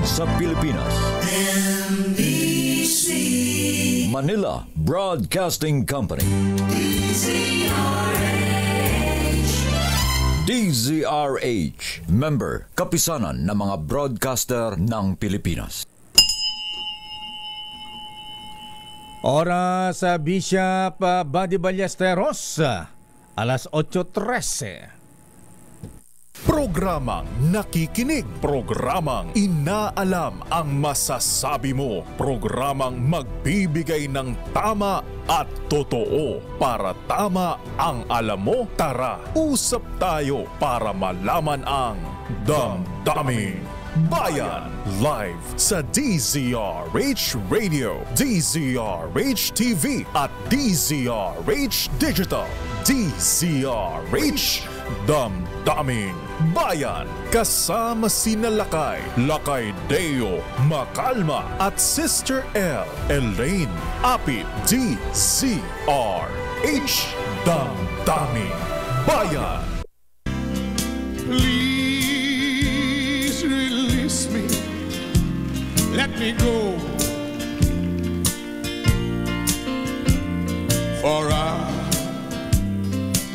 sa Pilipinas. NBC Manila Broadcasting Company. DZRH, member, kapisanan ng mga broadcaster ng Pilipinas. Oras sa Bishop Buddy Ballesteros, alas 8:13. Programang nakikinig, programang inaalam ang masasabi mo, programang magbibigay ng tama at totoo para tama ang alam mo. Tara, usap tayo para malaman ang Damdaming Bayan. Live sa DZRH Radio, DZRH TV at DZRH Digital. DZRH Damdaming Bayan. Kasama sina Lakay Deo Macalma at Sister L. Elaine Apit. DZRH Damdaming Bayan. Please release me. Let me go. For I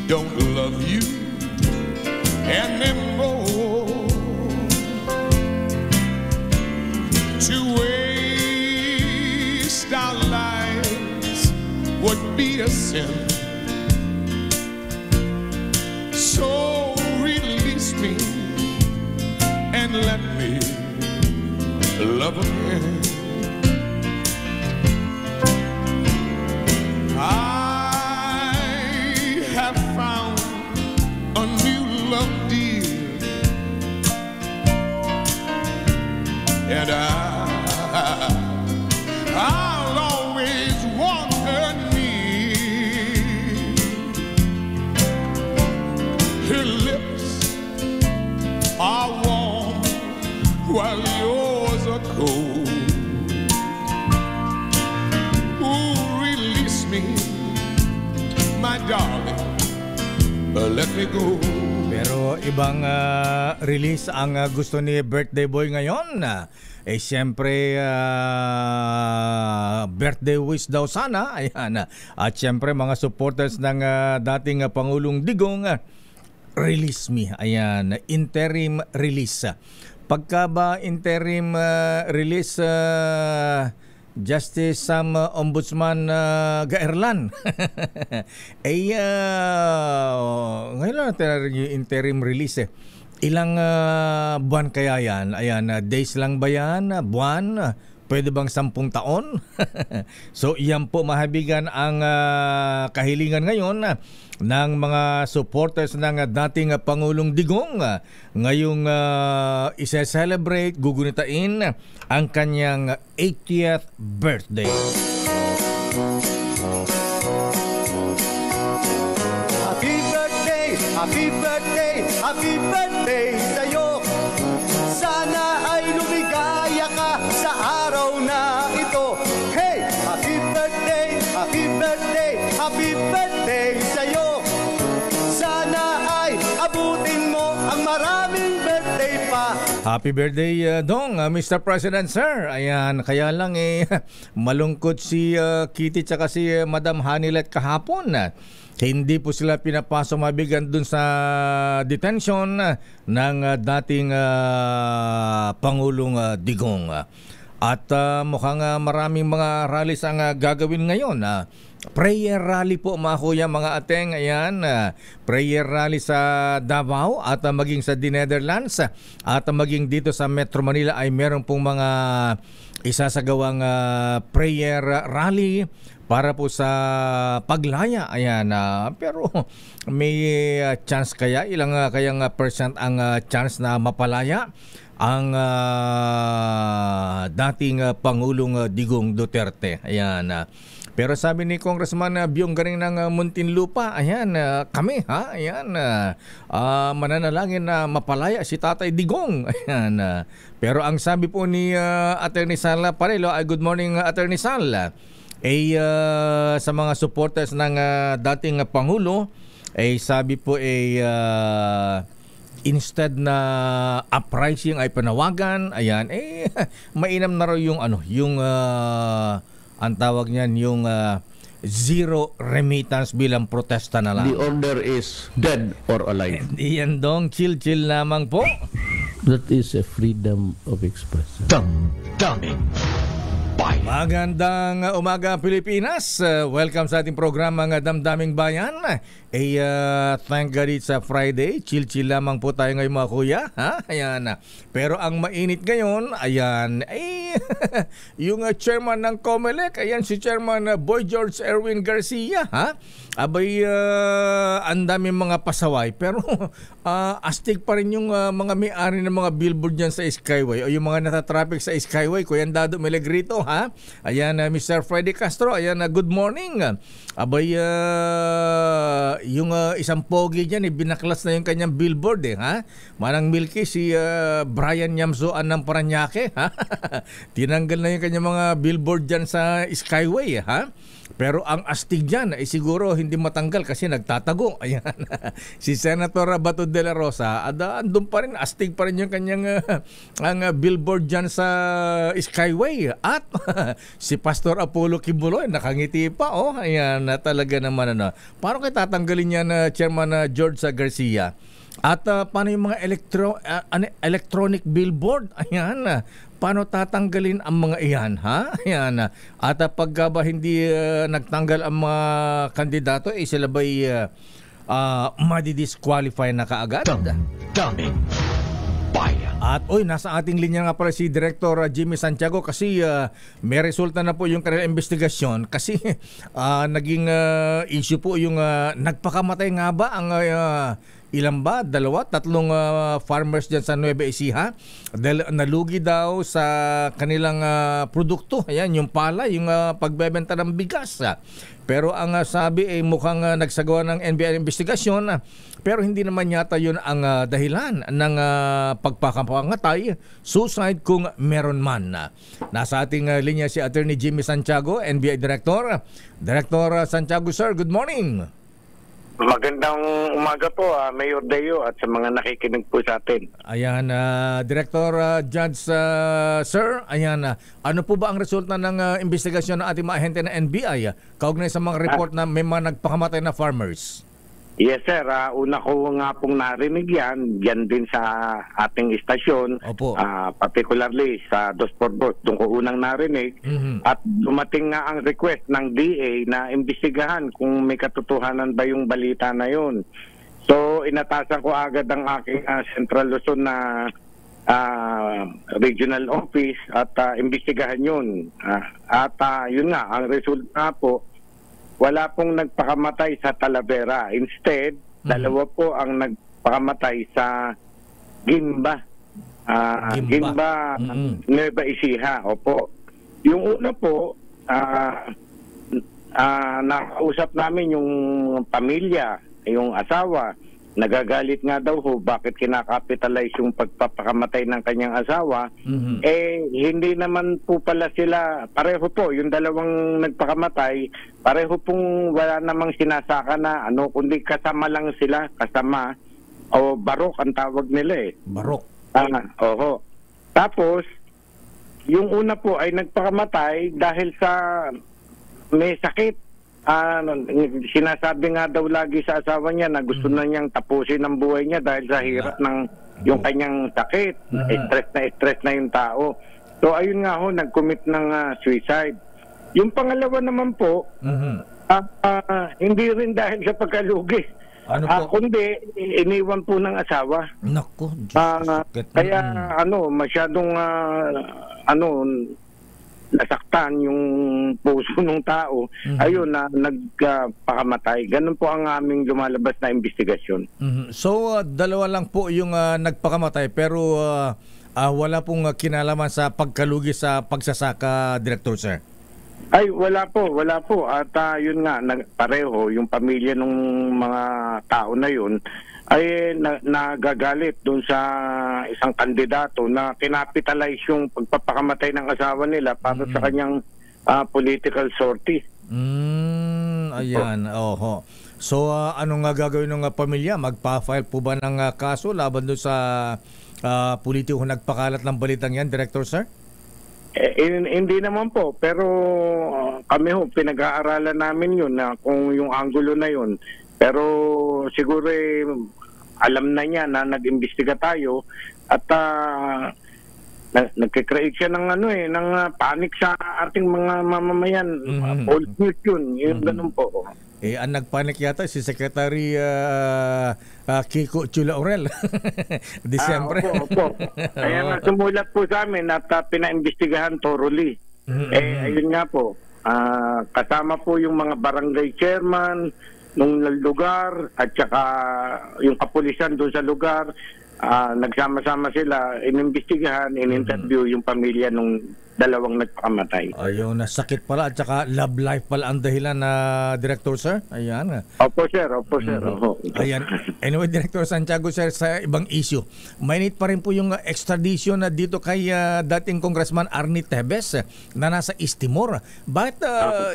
don't love you anymore. To waste our lives would be a sin. So release me and let me love again. I have found a new love, dear, and I'll always want her near. Her lips are warm while yours are cold. Ooh, release me, my darling, let me go. Pero ibang release ang gusto ni birthday boy ngayon. Siyempre, birthday wish daw sana. Ayan. At siyempre, mga supporters ng dating Pangulong Digong, release me. Ayan, interim release. Pagka ba interim release, Justice Sam Ombudsman Gaerlan. Ngayon lang natin yung interim release. Ilang buwan kaya yan? Ayan, days lang ba yan? Buwan? Pwede bang 10 taon? So iyan po mahabigan ang kahilingan ngayon ng mga supporters ng dating Pangulong Digong ngayong isa-celebrate, gugunitain ang kanyang 80th birthday. Happy birthday, happy birthday, happy birthday sa'yo. Sana ay lumigaya ka sa araw na ito. Hey, happy birthday, happy birthday, happy birthday sa'yo. Sana ay abutin mo ang maraming birthday pa. Happy birthday, Dong, Mr. President, sir. Ayan, kaya lang malungkot si Kitty tsaka si Madam Hanilet kahapon. Hindi po sila pinapasok mabigan dun sa detention ng dating Pangulong Digong. At mukhang maraming mga rallies ang gagawin ngayon. Prayer rally po mga kuya, mga ateng. Ayan, prayer rally sa Davao at maging sa The Netherlands at maging dito sa Metro Manila ay meron pong mga isasagawang prayer rally para po sa paglaya. Ayan, pero may chance kaya, ilang kayang percent ang chance na mapalaya ang dating Pangulong Digong Duterte. Ayan. Pero sabi ni Congressman Byong Garing ng Muntinlupa, ayan, kami ayan, mananalangin na mapalaya si Tatay Digong. Ayan. Pero ang sabi po ni Attorney Sal Parelo, good morning Attorney Sal, sa mga supporters ng dating Pangulo, sabi po instead na uprising ay panawagan, ayan, mainam na raw yung ang tawag niyan, yung zero remittance bilang protesta na lang. The order is dead or alive. Iyan dong, chill lamang po. That is a freedom of expression. Damdamin Bayan. Magandang umaga, Pilipinas. Welcome sa ating programang Damdaming Bayan. Thank God it's a Friday. Chill lamang po tayo ngayon, mga kuya. Ha? Ayan. Pero ang mainit ngayon, ayan, yung chairman ng COMELEC, ayan si Chairman Boy George Erwin Garcia. Ha? Abay, ang daming mga pasaway. Pero astig pa rin yung mga may-ari ng mga billboard dyan sa Skyway o yung mga natatraffic sa Skyway. Kuya Dado Milagrito, ha? Ayan, Mr. Freddy Castro, ayan, good morning. Abay, yung isang pogi dyan, binaklas na yung kanyang billboard, ha? Manang Milky, si Brian Yamsoan ng Paranaque, ha? Tinanggal na yung kanyang mga billboard dyan sa Skyway, ha? Pero ang astig dyan ay siguro hindi matanggal kasi nagtatago. Ayan. Si Senator Bato de la Rosa, andun pa rin, astig pa rin yung kanyang ang billboard dyan sa Skyway. At si Pastor Apollo Kibuloy, nakangiti pa. Oh, ayan, talaga naman. Paano kayo tatanggalin yan, Chairman George Garcia? At paano yung mga electronic billboard? Ayan, paano tatanggalin ang mga iyan, ha? Ayan. At pag ba hindi nagtanggal ang mga kandidato, sila ba'y madi-disqualify na kaagad? Damdamin Bayan. At nasa ating linya nga pala si Director Jimmy Santiago kasi may resulta na po yung kanilang investigasyon kasi naging issue po yung nagpakamatay nga ba ang ilan ba? 2, 3 farmers dyan sa Nueva Ecija. Nalugi daw sa kanilang produkto. Ayan, yung pala, yung pagbebenta ng bigas. Pero ang sabi ay mukhang nagsagawa ng NBI investigasyon. Pero hindi naman yata yun ang dahilan ng pagpakapangatay, suicide kung meron man. Nasa ating linya si Attorney Jimmy Santiago, NBI Director. Director Santiago, sir, good morning. Magandang umaga po, Mayor Deo, at sa mga nakikinig po sa atin. Ayan, Director Judge, sir, ayan, ano po ba ang resulta ng investigasyon ng ating mga ahente ng NBI kaugnay sa mga report na may mga nagpakamatay na farmers? Yes, sir. Una ko nga pong narinig yan din sa ating istasyon. Opo. Particularly sa 242, doon ko unang narinig. Mm-hmm. At dumating nga ang request ng DA na imbestigahan kung may katotohanan ba yung balita na yun. So, inatasan ko agad ang aking Central Luzon na regional office at imbestigahan yun. Yun nga, ang resulta po, wala pong nagpakamatay sa Talavera. Instead, dalawa po ang nagpakamatay sa Gimba. Gimba, Nueva Ecija. Opo. Yung una po, nakausap namin yung pamilya, yung asawa. Nagagalit nga daw ho bakit kinakapitalize yung pagpapakamatay ng kanyang asawa. Mm-hmm. Hindi naman po pala sila, pareho po, yung dalawang nagpakamatay, pareho pong wala namang sinasaka na kundi kasama lang sila, kasama, o barok ang tawag nila Barok. Oho. Tapos, yung una po ay nagpakamatay dahil sa may sakit. Sinasabi nga daw lagi sa asawa niya na gusto na niyang tapusin ang buhay niya dahil sa hirap ng yung kanyang sakit. Stress na yung tao. So ayun nga ho, nag-commit ng suicide. Yung pangalawa naman po, hindi rin dahil sa pagkalugi. Ano po? Kundi iniwan po ng asawa. Naku, kaya masyadong nasaktan yung puso ng tao, ayun na nagpakamatay. Ganun po ang aming lumalabas na investigasyon. So, dalawa lang po yung nagpakamatay pero wala pong kinalaman sa pagkalugi sa pagsasaka, Director, sir? Ay, wala po. At yun nga, pareho, yung pamilya ng mga tao na yun, ay nagagalit dun sa isang kandidato na kinapitalize yung pagpapakamatay ng asawa nila para sa kanyang political sortie. Ayan, oho. So anong gagawin ng pamilya? Magpa-file po ba ng kaso laban doon sa politiko nagpakalat ng balitang yan, Director Sir? Hindi naman po, pero kami ho, pinag-aaralan namin yun na kung yung angulo na yun. Pero siguro alam na niya na nag-imbestiga tayo at nagkikreate siya ng ng panic sa ating mga mamamayan. Old news yun, yung ganun po. Ang nagpanik yata si Secretary Kiko Chula-Orel. Disyembre. Opo. Kaya nga sumulat po sa amin at pinaimbestigahan thoroughly. Ayun nga po. Kasama po yung mga barangay chairman nung lugar at saka yung kapulisan doon sa lugar. Nagsama-sama sila, inimbestigahan, in-interview yung pamilya nung dalawang nagpakamatay. Ayun, sakit pala at saka love life pala ang dahilan na Director Sir. Ayan. Opo sir. Ayan. Anyway, Director Santiago Sir, sa ibang issue, mainit pa rin po yung extradition na dito kay dating Congressman Arnie Tevez na nasa East Timor. Bakit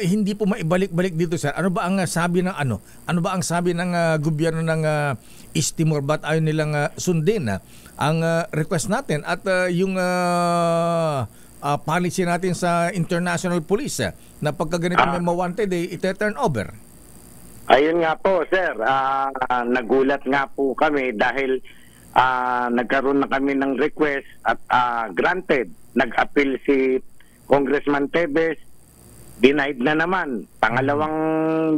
hindi po maibalik-balik dito, Sir? Ano ba ang sabi ng Ano ba ang sabi ng gobyerno ng East Timor? Ba't ayaw nilang sundin ang request natin at yung policy natin sa international police na pagka ganito may ma-wanted, ite-turn over? Ayun nga po, sir. Nagulat nga po kami dahil nagkaroon na kami ng request at granted. Nag-appeal si Congressman Tevez, denied na naman. Pangalawang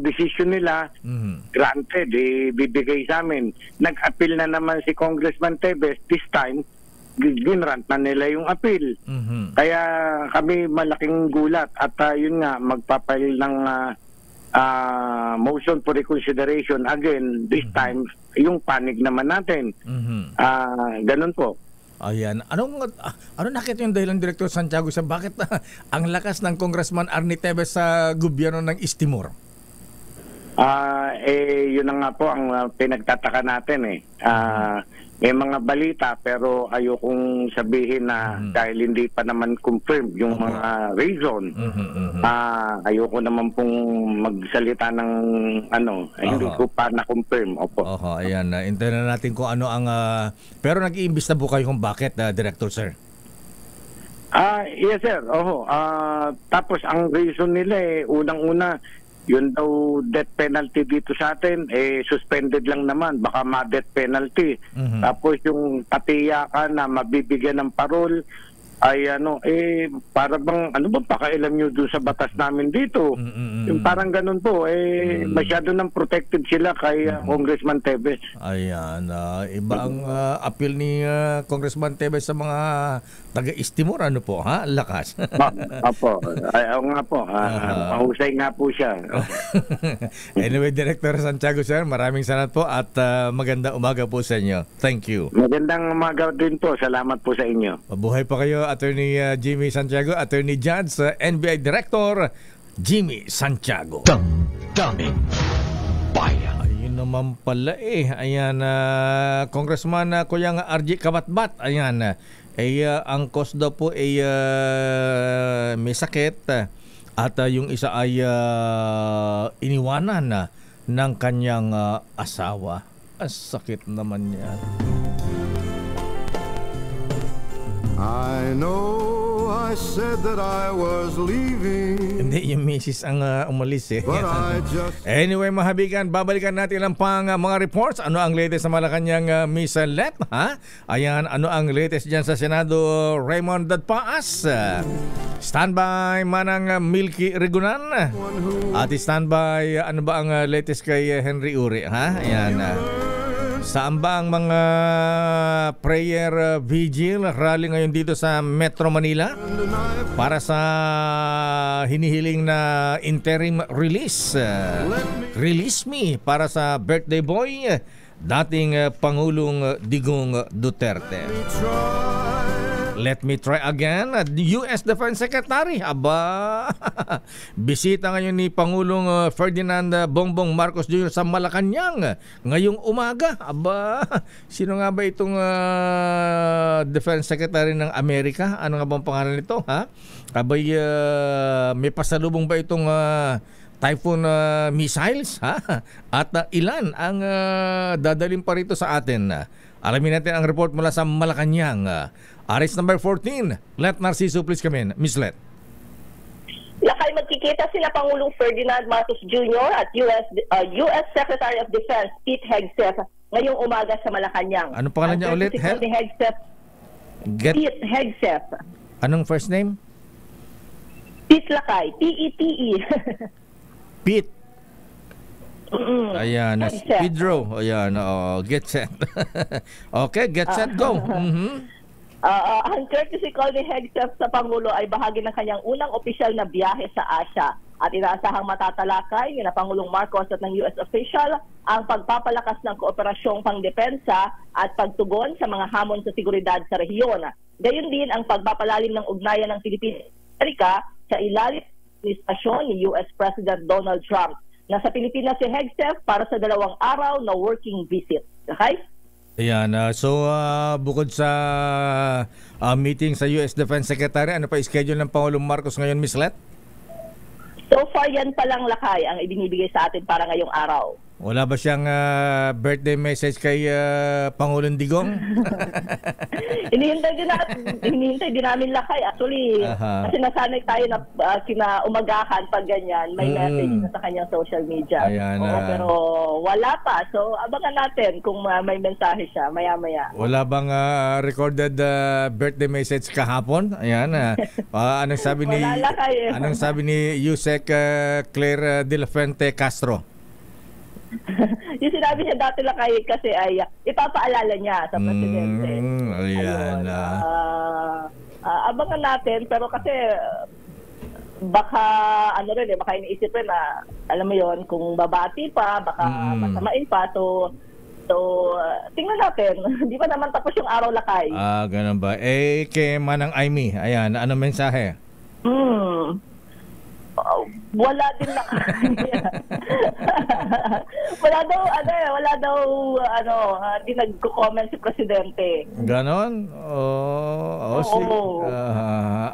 decision nila, granted, bibigay sa amin. Nag-appeal na naman si Congressman Tevez, this time, ginrant na nila yung appeal. Kaya kami malaking gulat at yun nga, magpapail ng motion for reconsideration again, this time, yung panig naman natin. Ganun po. Ayan. Ano nakita yung dahilan, Director Santiago, sa bakit ang lakas ng Congressman Arnie Tevez sa gobyerno ng East Timor? Yun na nga po ang pinagtataka natin may mga balita pero ayokong sabihin na dahil hindi pa naman confirmed yung mga reason. Ayoko naman pong magsalita ng hindi ko pa na-confirm. Opo. Ayan. Hintayin na natin kung ano ang pero nag-iimbis na po kayo kung bakit, Director Sir? Yes sir. Tapos ang reason nila unang-una yun daw death penalty dito sa atin suspended lang naman, baka ma-death penalty. Tapos yung patiyakan na mabibigyan ng parol ay para bang pakailam nyo doon sa batas namin dito. Yung parang ganun po masyado nang protected sila kay Congressman Tevez. Ayan, iba ang appeal ni Congressman Tevez sa mga taga-East Timor, po lakas. Apo, ayaw nga po, mahusay nga po siya. Anyway, Director Santiago Sir, maraming salamat po at maganda umaga po sa inyo. Thank you. Magandang umaga din po, salamat po sa inyo. Mabuhay pa kayo, Attorney Jimmy Santiago, Attorney Judge, NBI Director Jimmy Santiago. Damdamin Bayan. Ayun naman pala ayan, Congressman Kuyang RJ Kabatbat, ayan, ang cause daw po may sakit at yung isa ay iniwanan ng kanyang asawa. Ang sakit naman yan. I know I said that I was leaving. Hindi, yung misis ang umalis But I just Anyway, mahabigan, babalikan natin lang pang mga reports. Ano ang latest sa Malacanang, Miss Let? Ayan, ano ang latest dyan sa Senado, Raymond Dadpaas? Standby manang Milky Regunan. At standby, ano ba ang latest kay Henry Uri? Ayan, saan ba ang mga prayer vigil rally ngayon dito sa Metro Manila para sa hinihiling na interim release? Release me para sa birthday boy, dating Pangulong Digong Duterte. Let me try again. U.S. Defense Secretary, bisita ngayon ni Pangulong Ferdinand Bongbong Marcos Jr. sa Malacanang ngayong umaga. Sino nga ba itong Defense Secretary ng Amerika? Ano nga bang pangalan nito? May pasalubong ba itong Typhoon missiles, ha? At ilan ang dadalhin pa rito sa atin? Alamin natin ang report mula sa Malacanang. RS number 14, Let Narciso, please come in. Miss Let. Lakay, magkikita sila Pangulong Ferdinand Marcos Jr. at U.S. Secretary of Defense Pete Hegseth ngayong umaga sa Malacanang. Ano pangalan niya ulit? Si Hegseth. Pete Hegseth. Anong first name? Pete Lakay. P-E-T-E. Pete. Ayan, Hegseth. Pedro. Ayan, get set. Okay, get set, go. Ang courtesy call ni Hegseth sa Pangulo ay bahagi ng kanyang unang opisyal na biyahe sa Asia at inaasahang matatalakay ni Pangulong Marcos at ng US official ang pagpapalakas ng kooperasyong pangdepensa at pagtugon sa mga hamon sa seguridad sa rehiyon. Gayon din ang pagpapalalim ng ugnayan ng Pilipinas at Amerika sa ilalim ng administrasyon ni US President Donald Trump. Nasa Pilipinas si Hegseth para sa 2 araw na working visit. Okay? Ayan, so bukod sa meeting sa US Defense Secretary, ano pa schedule ng Pangulong Marcos ngayon, Miss Let? So far, yan palang Lakay ang ibinibigay sa atin para ngayong araw. Wala ba siyang birthday message kay Pangulong Digong? Hinihintay din namin Lakay. Actually, kasi nasanay tayo na kinaumagahan pag ganyan. May message na sa kanyang social media. Ayan, pero wala pa. So, abangan natin kung may mensahe siya maya-maya. Wala bang recorded birthday message kahapon? Ayan. Anong sabi ni Anong sabi ni Yusek Claire De La Fuente Castro? Yung sinabi niya dati Lakay kasi ay ipapaalala niya sa presidente. Ayan. Abangan natin pero kasi baka baka iniisip rin na alam mo yon kung babati pa baka masamain pa so tingnan natin. Di pa naman tapos yung araw Lakay. Ganun ba? Kay Manang Aimee, ayan, ano mensahe? Wala din Lakay. wala daw di nagko-comment si presidente. Ganon? Sige.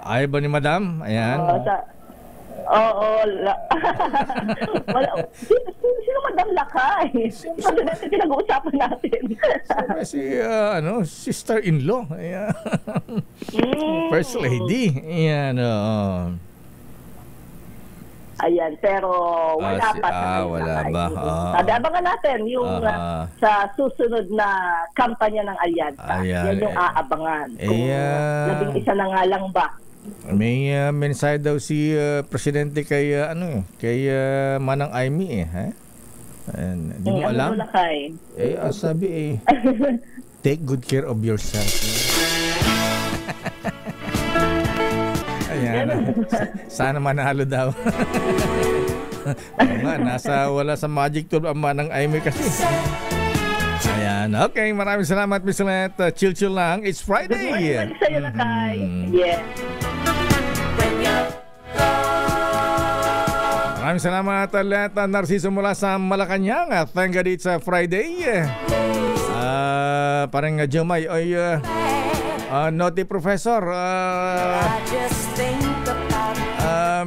Ayaw ba ni Madam? Ayan. Wala. Sino Madam Lakay? Presidente, pinag-uusapan natin. Sister-in-law. Ayan. First Lady. Ayan, Ayan, pero wala pa. Wala ba? Abangan natin yung sa susunod na kampanya ng alyansa. Yan yung aabangan. Kung 11 na nga lang ba. May mensahe daw si Presidente kay Manang Aimee Di mo alam? Sabi take good care of yourself. Ayan. Sana manalo daw. Wala sa Magic Tool ang Manang Aimee kasi. Ayan. Okay, maraming salamat, Miss Let. Chill lang. It's Friday. Good morning sa'yo, Lakay. Yeah. Maraming salamat, Let Narciso mula sa Malacanang. Thank God it's Friday. Parang Jomay, Naughty Professor,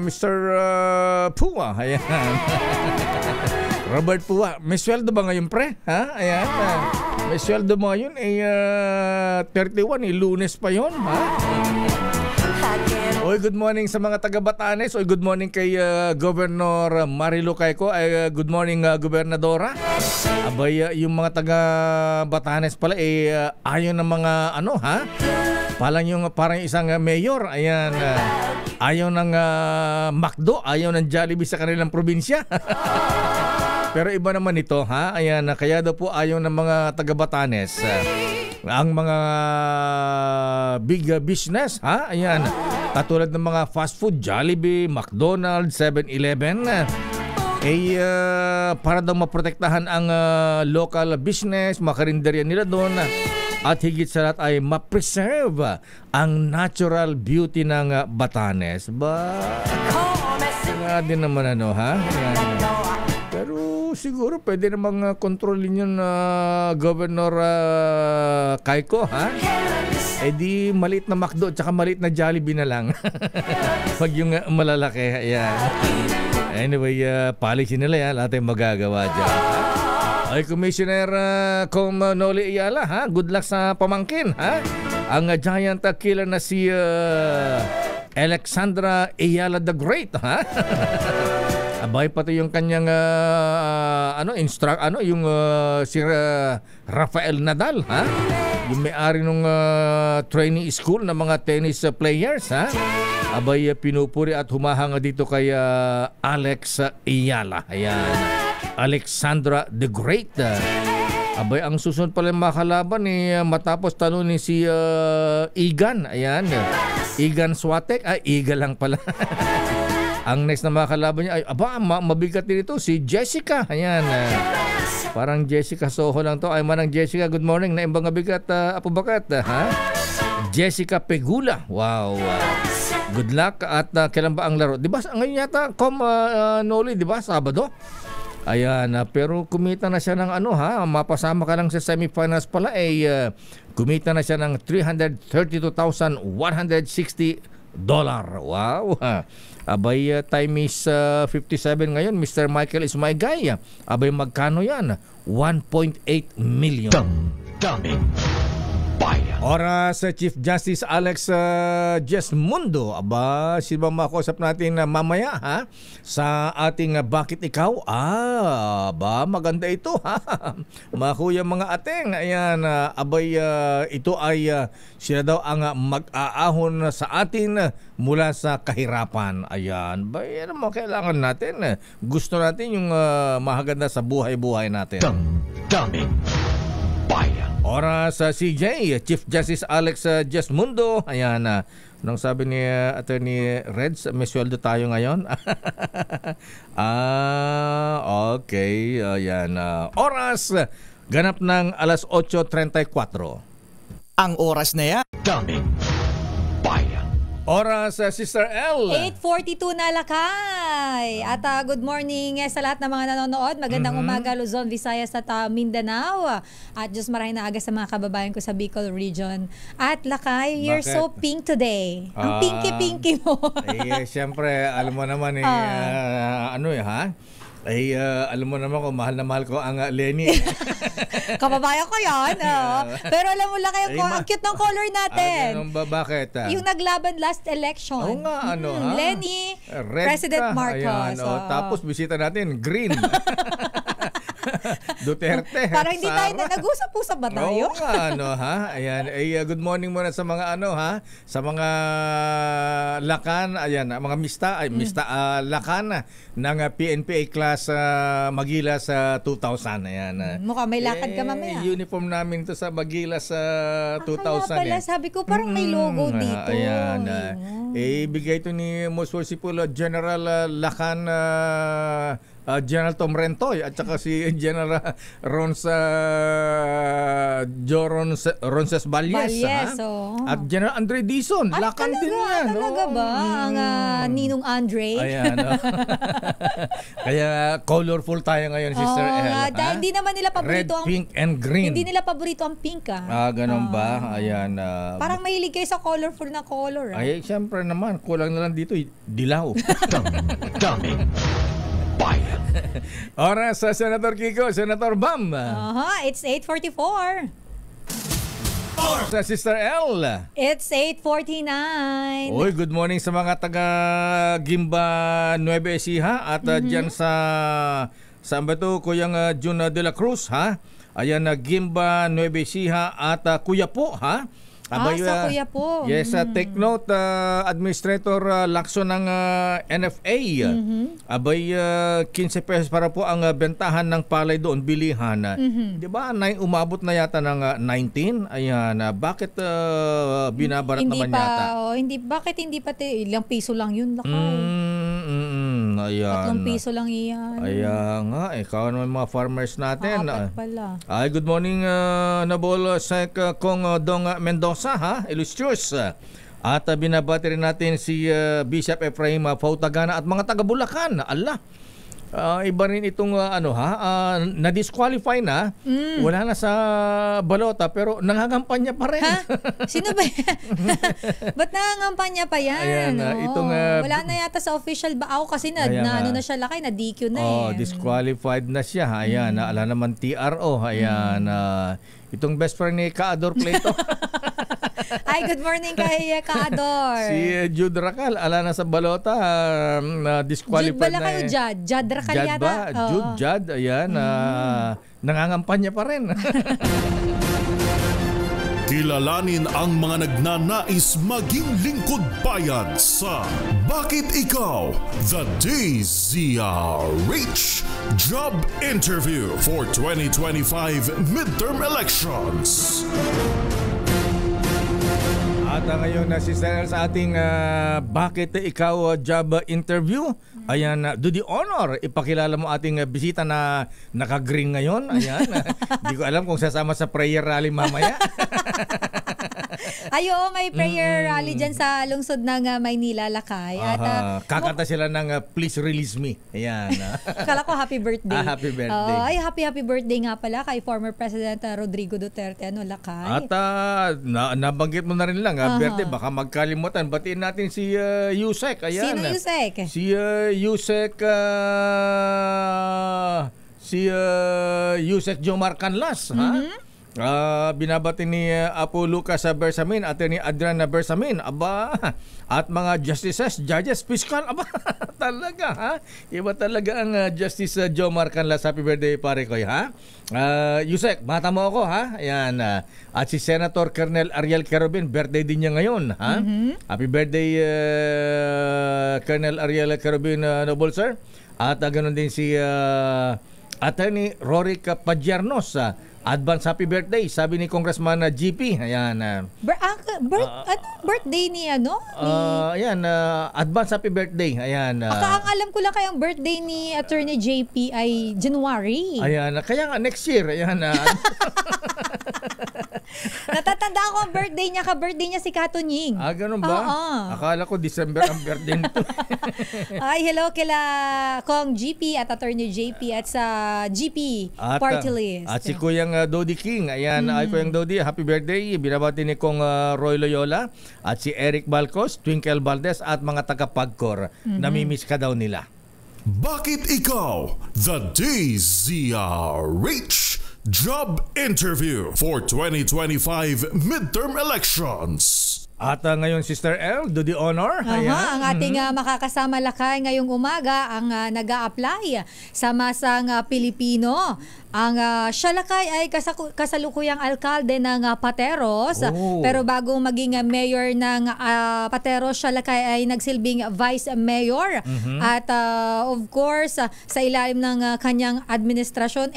Mr. Pua, ayan. Robert Pua, may sweldo ba ngayon, pre? Ha? Ayan. May sweldo mo ngayon, 31, Lunes pa yun, ha? Oy, good morning sa mga taga Batanes. Oy, good morning kay Governor Marilu Cayco. Good morning, Gobernadora. Abay, yung mga taga Batanes pala ayaw ng mga parang isang mayor. Ayan, ayaw ng McDo, ayaw ng Jollibee sa kanilang probinsya. Pero iba naman ito, ha? Ayan, kaya daw po ayaw ng mga taga Batanes. Ang mga big business, ha? Ayan, katulad ng mga fast food, Jollibee, McDonald's, 7-Eleven, para daw maprotektahan ang local business, makarinderya nila doon, at higit sa lahat ay ma-preserve ang natural beauty ng Batanes. Nga din naman ha? Ayan. Pero siguro pwede namang kontrolin yun Governor Cayco, ha? Eh di maliit na McDo at saka maliit na Jollibee na lang. Pag yung malalaki, ayan. Anyway, policy nila yan. Lahat ay magagawa dyan. Ay, Commissioner Noli Ayala, ha? Good luck sa pamangkin, ha? Ang giant killer na si Alexandra Ayala the Great, ha? Abay pati yung kanyang yung si Rafael Nadal, ha? Yung may-ari ng training school ng mga tennis players, ha? Abay pinupuri at humahanga dito kay Alex Ayala. Ayan. Alexandra the Great. Abay, ang susunod pala makalaban matapos talunin si Igan. Ayan. Igan Swatek. Iga lang pala. Ang next na makalaban niya ay mabigat din ito si Jessica. Ayan. Parang Jessica Soho lang to. Ay manang Jessica, good morning. Naimbang bigat Apo Bakat. Ha? Jessica Pegula. Wow. Good luck at kailan ba ang laro? 'Di ba ngayon yata Noli, 'di ba? Sabado. Ayan, pero kumita na siya ng mapasama ka lang sa semifinals pala kumita na siya ng $332,160. Wow. Abay, time is 57 ngayon. Mr. Michael is my guy. Abay, magkano yan? 1.8 million. Daming bayan. Oras Chief Justice Alex Jesmundo. Aba, sino ba makausap natin mamaya, ha? Sa ating Bakit Ikaw? Maganda ito, ha? Mga kuya, mga ateng. Ayan, abay, ito ay sila daw ang mag-aahon sa atin mula sa kahirapan. Ayan, ba, yan ang mga kailangan natin. Gusto natin yung mahaganda sa buhay-buhay natin. Daming bayan. Oras sa CJ, Chief Justice Alex Jesmundo. Ayan, nung sabi ni Attorney Reds, may sweldo tayo ngayon. Okay. Ayan. Oras, ganap ng alas 8:34. Ang oras na yan. Daming bayan. Oras, Sister L. 8:42 na lakay. At good morning sa lahat ng mga nanonood. Magandang umaga Luzon, Visayas at Mindanao. At Diyos maraming naaga sa mga kababayan ko sa Bicol region. At lakay, you're so pink today. Ang pinky-pinky mo. Siyempre, alam mo naman ha? Alam mo naman kung mahal na mahal ko ang Lenny. Kababayan ko yan. Pero alam mo lang kayo, ang cute ng color natin. Ganun ba? Bakit? Yung naglaban last election. Oo nga, ha? Lenny, Red President Marcos. Ayan, tapos bisita natin, green. Duterte. Para hindi tayo nag-usap-usap ba tayo? Oo nga, ha? Ayan, good morning muna sa mga ha? Sa mga lakan, ayan, mga lakan ng PNPA class Magilas 2000. Ayan. Mukhang may lakad ka mamaya. Uniform namin to sa Magilas 2000. Kaya pala, sabi ko parang may logo dito. Ayan. Ibigay ito ni Most Worshipful General Lakan General Tom Rentoy at saka si General Ronces Valles, at General Andre Dizon. Lakan din yan. Talaga ba? Ang Ninong Andre? Ayan. Kaya colorful tayo ngayon, Sister El. Hindi naman nila paborito red, pink, and green. Hindi nila paborito ang pink. Ganun ba? Ayan. Parang mahilig kayo sa colorful na color. Ay, siyempre naman. Kulang na lang dito. Dilaw. Daming bayan. Oras sa Senator Kiko, Senator Bam. It's 8:44. Sa Sister L. It's 8:49. Uy, good morning sa mga taga Gimba Nueva Ecija at dyan sa saan ba ito? Kuyang Jun de la Cruz, ha? Ayan, Gimba Nueva Ecija at Kuya po, ha? Abay, sa Kuya po. Yes, take note, Administrator Lacson ng NFA. Abay, 15 pesos para po ang bentahan ng palay doon, bilihan. Di ba, umabot na yata ng 19? Ayan, bakit binabarat hindi naman pa, yata? Bakit hindi pa, ilang piso lang yun? Ayan. 3 piso lang iyan. Ayan nga, ikaw naman mga farmers natin. Apat pala. Ay, good morning, Nabol Sek Kong Dong Mendoza, ha? Illustrious. At binabati rin natin si Bishop Ephraim Fautagana at mga taga Bulacan. Allah, iba rin itong na-disqualify na, wala na sa balota pero nangangampanya pa rin. Ha? Sino ba yan? Ba't nangangampanya pa yan? Ayan, wala na yata sa official ba? Ako kasi na siya lakay, na DQ na disqualified na siya. Ayan, ala naman TRO. Ayan, itong best friend ni Kaador Plato. Ay, good morning kay Kaador. Si Jude Racal, ala na sa balota, disqualified Jude bala na. Kayo, Jude Racal Jude yata. ba? Jude, ayan, nangangampanya pa rin. Kilalanin ang mga nagnanais maging lingkod bayan sa Bakit Ikaw? The DZRH Job Interview for 2025 Midterm Elections. At ngayon na si Sir sa ating Bakit Ikaw Job Interview. Ayan, do the honor, ipakilala mo ating bisita na naka-green ngayon. Ayan, di ko alam kung sasama sa prayer rally mamaya. Ay, oo, may prayer rally dyan sa lungsod ng Maynila, Lakay. At, kakanta sila ng Please Release Me. Ayan. Kala ko happy birthday. Happy birthday. Ay, happy birthday nga pala kay former President Rodrigo Duterte, Lakay. At nabanggit mo na rin lang, birthday, baka magkalimutan. Batiin natin si Yusek. Ayan. Sino Yusek? Si Yusek Yusek Jomar Canlas, binabati ni Apo Lucas Bersamin, Attorney Adrian Bersamin, at mga justices, judges, fiscal, talaga, iba talaga ang Justice Jomar Canlas. Happy birthday, pare ko, Yusek, mata mo ako, ayan, at si Senator Colonel Ariel Querubin, birthday din niya ngayon, Happy birthday, Colonel Ariel Querubin, Noble Sir. At ganoon din si Attorney Rory Padiernos, advance happy birthday, sabi ni Congressman GP. Ayan. Birthday ni ayan, advance happy birthday. Ayan. Ang alam ko lang kayang birthday ni Attorney JP ay January. Ayan, kaya nga next year. Ayan. Natatanda ko ang birthday niya si Katunying. Ganun ba? Akala ko December ang birthday nito. Ay, hello kila Kong GP at Attorney JP at sa GP party list. At si Kuyang Dodi King. Ayan, ay Kuyang Dodi, happy birthday. Binabati ni Kong Roy Loyola at si Eric Balcos, Twinkle Valdez at mga taga-Pagcor. Namimiss ka daw nila. Bakit Ikaw? The DZRH Job Interview for 2025 Midterm Elections. At ngayon, Sister L, do the honor. Ang ating makakasama, Lakay, ngayong umaga, ang nag-a-apply sa Masang Pilipino. Ang siya, Lakay, ay kasalukuyang alkalde ng Pateros. Pero bago maging mayor ng Pateros, siya, Lakay, ay nagsilbing vice mayor. At of course, sa ilalim ng kanyang administrasyon,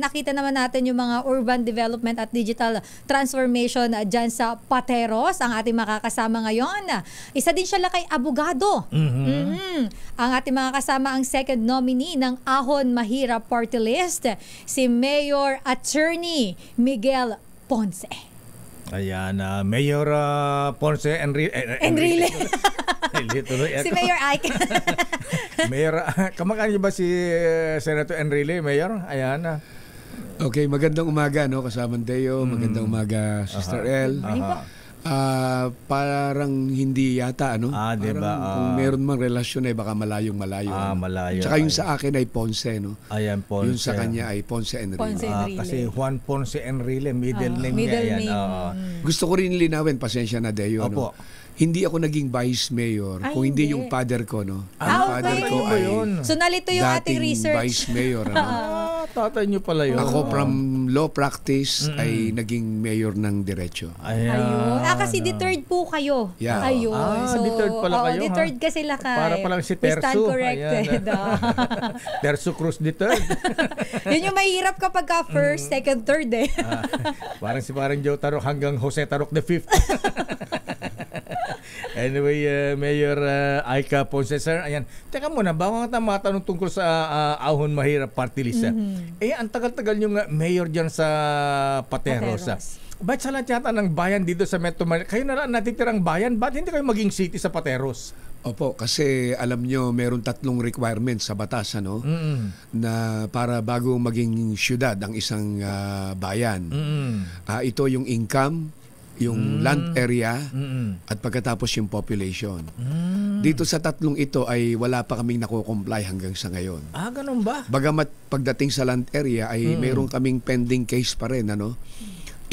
nakita naman natin yung mga urban development at digital transformation dyan sa Pateros. Ang ating makakasama ngayon, isa din siya, Lakay, abogado. Ang ating makakasama ang second nominee ng Ahon Mahirap Party List, si Mayor Attorney Miguel Ponce. Ayan, Mayor Ponce Enrile. Si Mayor Ike. Mayor, kamakain niyo ba si Senator Enrile, Mayor? Ayan. Okay, magandang umaga, kasama Deo. Magandang umaga, Sister L. Parang hindi yata, diba? Kung meron mang relasyon ay baka malayong malayo. Malayo. Tsaka yung sa akin ay Ponce, Ayan, Ponce. Yung sa kanya ay Ponce Enrile. Kasi Juan Ponce Enrile, middle name niya. Ayan. Gusto ko rin linawin, pasensya na, Deo. Opo. Hindi ako naging vice mayor, kung hindi yung father ko, Ang father ko ay so nalito yung ating research. vice mayor. Tatay niyo pala yun. Ako from law practice ay naging mayor ng Diretso. Ayun. Kasi deterred po kayo. Yeah. Ayun. Deterred pala kayo. Deterred kasi, Lakay. Para palang si We Terso. stand corrected. Terso Cruz deterred. Yun yung mahirap kapag first, second, third Parang si parang Joe Tarok hanggang Jose Tarok the fifth. Anyway, Mayor Aika Ponce, sir. Ayan. Teka muna, bago nga matanong tungkol sa Ahon Mahirap Party List. Ang tagal-tagal yung mayor dyan sa Pateros. Ba't sa lahat yata ng bayan dito sa Metro Manila? Kayo na lang natitirang bayan, ba't hindi kayo maging city sa Pateros? Opo, kasi alam nyo, meron 3 requirements sa batas, ano? Na para bago maging syudad ang isang bayan. Ito yung income, yung land area, at pagkatapos yung population. Dito sa 3 ito ay wala pa kaming nakukomply hanggang sa ngayon. Ganun ba? Bagamat pagdating sa land area ay meron kaming pending case pa rin, ano?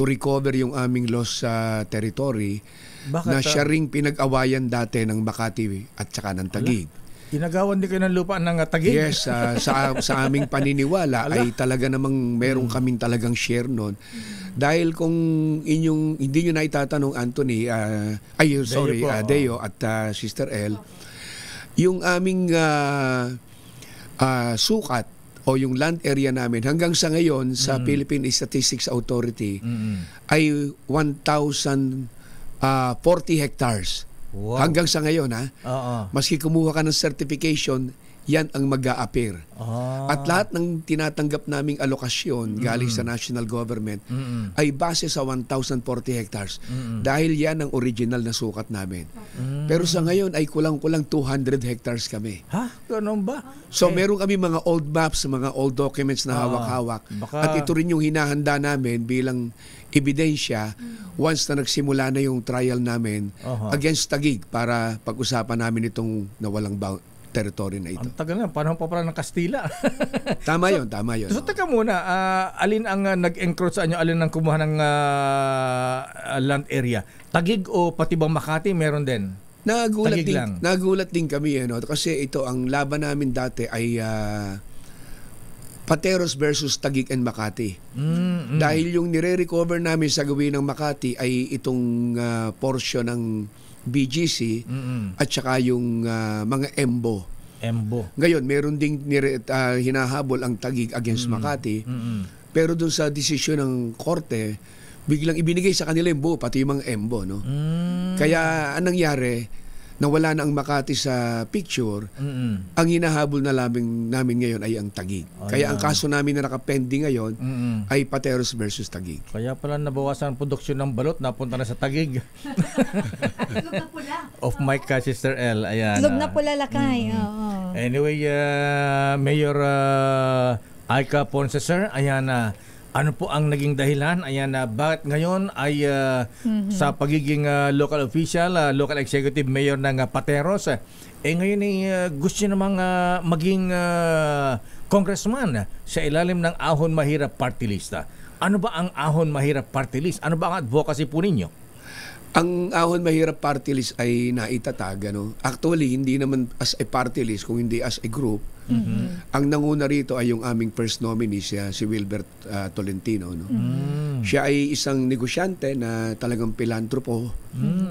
To recover yung aming lost territory. Bakit, na siya ring pinag-awayan dati ng Makati at saka ng Taguig. Ginagawan din kayo ng lupa ng Taguig? Yes, sa aming paniniwala ay talaga namang meron kaming talagang share noon. Dahil kung hindi nyo na itatanong, Anthony, Deo at Sister El, yung aming sukat o yung land area namin hanggang sa ngayon sa Philippine Statistics Authority ay 1,040 hectares. Wow. Hanggang sa ngayon, maski kumuha ka ng certification, yan ang mag-a-appear. At lahat ng tinatanggap naming alokasyon galing sa national government ay base sa 1,040 hectares. Dahil yan ang original na sukat namin. Pero sa ngayon ay kulang-kulang 200 hectares kami. Ganun ba? So meron kami mga old maps, mga old documents na hawak-hawak. At ito rin yung hinahanda namin bilang ebidensya once na nagsimula na yung trial namin against Taguig para pag-usapan namin itong nawalang territory na ito. Ang tagal na, panahon pa pala ng Kastila. Tama yun. So teka muna, alin ang nag-encroach sa inyo, alin ang kumuha ng land area? Taguig o pati bang Makati meron din? Nagulat din kami, kasi ito, ang laban namin dati ay Pateros versus Taguig and Makati. Dahil yung nire-recover namin sa gawin ng Makati ay itong portion ng BGC at saka yung mga EMBO. Ngayon, meron ding hinahabol ang Taguig against Makati. Pero dun sa desisyon ng korte, biglang ibinigay sa kanila yung buo, pati yung mga EMBO. No? Kaya anong nangyari, nawala na ang Makati sa picture, ang hinahabol na namin ngayon ay ang Taguig. Kaya ang kaso namin na nakapending ngayon ay Pateros versus Taguig. Kaya pala nabawasan ang produksyon ng balot, napunta na sa Taguig. Of mic ka, Sister L. Ayan. Lug na pula lakay. Anyway, Mayor Aika Ponce, sir, ayan ano po ang naging dahilan? Ayan, bakit ngayon ay sa pagiging local official, local executive mayor ng Pateros, ngayon ay gusto namang maging congressman sa ilalim ng Ahon Mahirap Party List. Ano ba ang Ahon Mahirap Party List? Ano ba ang advocacy po ninyo? Ang Ahon Mahirap Party List ay naitatag. Actually, hindi naman as a party list, kung hindi as a group. Ang nanguna rito ay yung aming first nominee, si Wilbert Tolentino. Siya ay isang negosyante na talagang pilantropo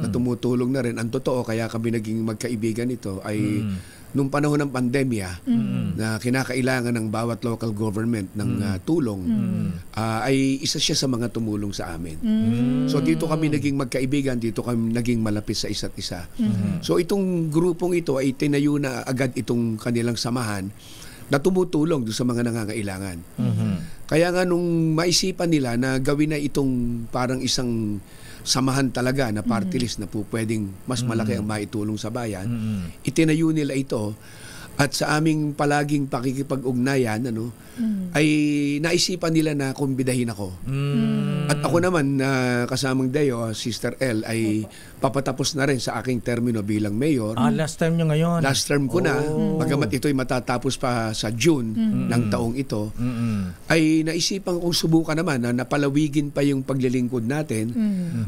na tumutulong na rin. Ang totoo, kaya kami naging magkaibigan ito ay nung panahon ng pandemya na kinakailangan ng bawat local government ng tulong, ay isa siya sa mga tumulong sa amin. So dito kami naging magkaibigan, dito kami naging malapit sa isa't isa. So itong grupong ito ay tinayo na agad itong kanilang samahan na tumutulong doon sa mga nangangailangan. Kaya nga nung maisipan nila na gawin na itong parang isang samahan talaga na party list na po pwedeng mas malaki ang maitulong sa bayan, itinayo nila ito at sa aming palaging pakikipag-ugnayan ay naisipan nila na kumbidahin ako. At ako naman kasamang Deo, Sister L, ay papatapos na rin sa aking termino bilang mayor. Last term nyo ngayon? Last term ko na. Bagamat ito'y matatapos pa sa June ng taong ito, ay naisipan kong subukan naman na napalawigin pa yung paglilingkod natin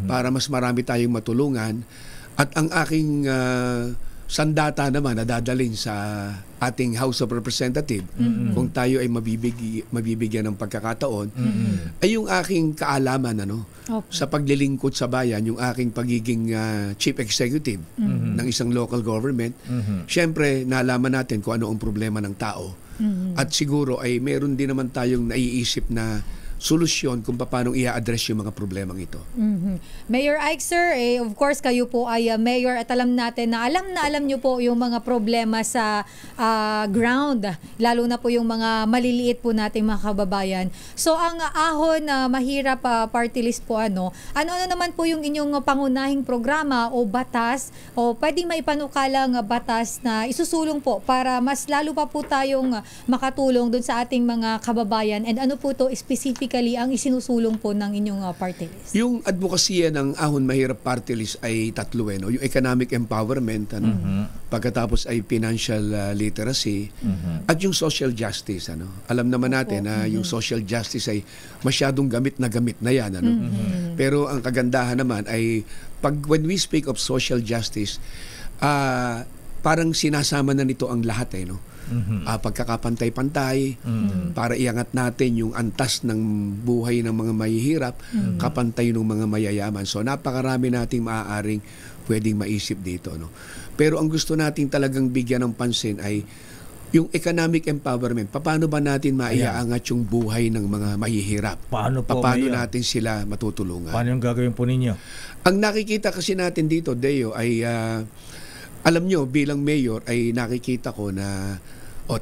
para mas marami tayong matulungan. At ang aking sandata naman na dadalhin sa ating House of Representatives kung tayo ay mabibigyan ng pagkakataon ay yung aking kaalaman sa paglilingkod sa bayan, yung aking pagiging chief executive ng isang local government. Siyempre, nalaman natin kung ano ang problema ng tao. At siguro ay meron din naman tayong naiisip na solusyon kung paano i-address yung mga problemang ito. Mayor Ike, sir, of course kayo po ay mayor at alam natin na alam nyo po yung mga problema sa ground, lalo na po yung mga maliliit po nating mga kababayan. So ang ahon na mahirap party list po ano naman po yung inyong pangunahing programa o batas o pwedeng maipanukalang batas na isusulong po para mas lalo pa po tayong makatulong dun sa ating mga kababayan, and ano po to specifically ang isinusulong po ng inyong party list? Yung advokasya ng Ahon Mahirap Party List ay tatlo no? Yung economic empowerment, pagkatapos ay financial literacy, at yung social justice. Alam naman natin na yung social justice ay masyadong gamit na yan. Pero ang kagandahan naman ay when we speak of social justice, parang sinasama na nito ang lahat no? Pagkakapantay-pantay, para iangat natin yung antas ng buhay ng mga mahihirap, kapantay ng mga mayayaman. So napakarami nating maaaring pwedeng maisip dito. No? Pero ang gusto nating talagang bigyan ng pansin ay yung economic empowerment. Paano ba natin maiaangat yung buhay ng mga mahihirap? Paano natin sila matutulungan? Paano yung gagawin po ninyo? Ang nakikita kasi natin dito, Deo, ay alam nyo, bilang mayor ay nakikita ko na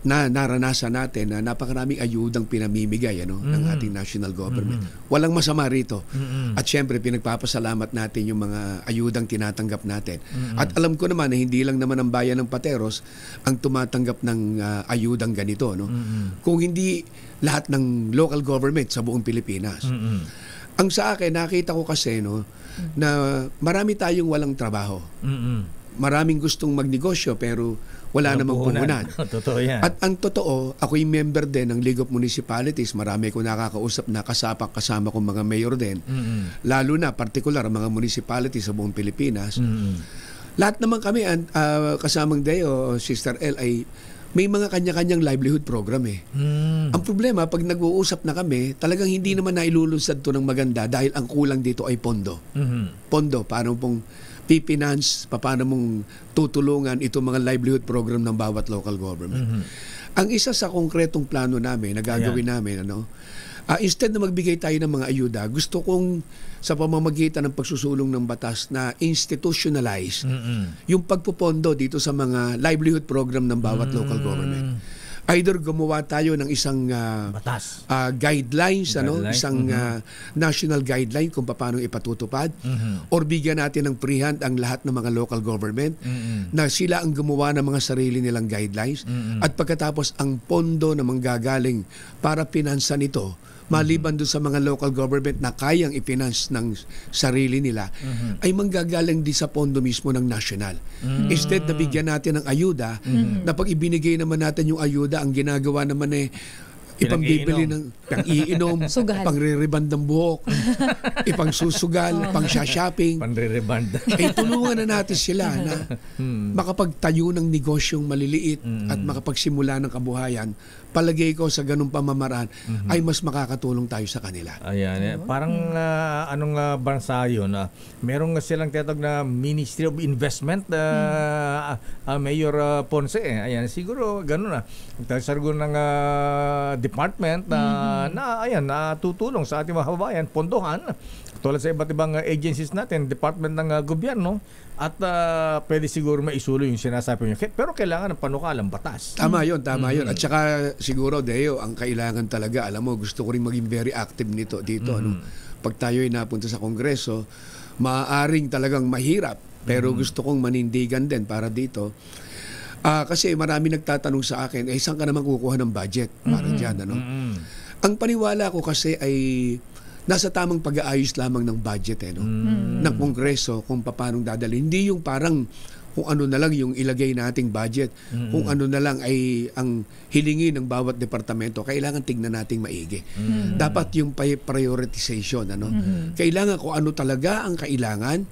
naranasan natin na napakaraming ayudang pinamimigay ng ating national government. Walang masama rito. At syempre, pinagpapasalamat natin yung mga ayudang tinatanggap natin. At alam ko naman na hindi lang naman ang bayan ng Pateros ang tumatanggap ng ayudang ganito. No? Kung hindi lahat ng local government sa buong Pilipinas. Ang sa akin, nakita ko kasi na marami tayong walang trabaho. Maraming gustong magnegosyo pero wala namang puhunan. Totoo yan. At ang totoo, ako'y member din ng League of Municipalities. Marami ko nakakausap na kasama kong mga mayor din. Lalo na, partikular, mga municipalities sa buong Pilipinas. Lahat naman kami, kasamang Deo, Sister L, ay may mga kanya-kanyang livelihood program Ang problema, pag nag-uusap na kami, talagang hindi naman nailulunsad to ng maganda dahil ang kulang dito ay pondo. Pondo, paano pong pipinance, paano mong tutulungan itong mga livelihood program ng bawat local government. Ang isa sa konkretong plano namin, na gagawin namin, instead na magbigay tayo ng mga ayuda, gusto kong sa pamamagitan ng pagsusulong ng batas na institutionalize yung pagpupondo dito sa mga livelihood program ng bawat local government. Either gumawa tayo ng isang batas, guidelines, isang national guideline kung paano ipatutupad, or bigyan natin ng free hand ang lahat ng mga local government na sila ang gumawa ng mga sarili nilang guidelines, at pagkatapos ang pondo na manggagaling para pinansan ito, maliban doon sa mga local government na kayang i-finance ng sarili nila, ay manggagaling din sa pondo mismo ng national. Instead na bigyan natin ng ayuda, na pag ibinigay naman natin yung ayuda, ang ginagawa naman ipangbibili ng pang-iinom, pangre-reband ng buhok, ipangsusugal, pang-shopping. Pangre-reband. Tulungan na natin sila na makapagtayo ng negosyong maliliit at makapagsimula ng kabuhayan. Palagay ko sa ganung pamamaraan ay mas makakatulong tayo sa kanila. Ayan. Parang anong bansa yun? Merong silang tinatawag na Ministry of Investment, Mayor Ponce. Ayan, siguro ganun na. Sargo ng department na tutulong sa ating mga kababayan, pondohan, tulad sa iba't ibang agencies natin, department ng gobyerno, at pwede siguro maisulo yung sinasabi niyo. Pero kailangan ng panukalang batas. Tama yun. At saka siguro, Deo, ang kailangan talaga, alam mo, gusto ko rin maging very active dito. Pag tayo'y napunta sa Kongreso, maaaring talagang mahirap, pero gusto kong manindigan din para dito. Kasi marami nagtatanong sa akin, saan ka naman kukuha ng budget para dyan? Ang paniwala ko kasi ay nasa tamang pag-aayos lamang ng budget ng Kongreso kung paano dadalhin. Hindi yung parang kung ano na lang yung ilagay nating budget, kung ano na lang ay ang hilingi ng bawat departamento, kailangan tignan nating maigi. Dapat yung prioritization. Kailangan kung ano talaga ang kailangan,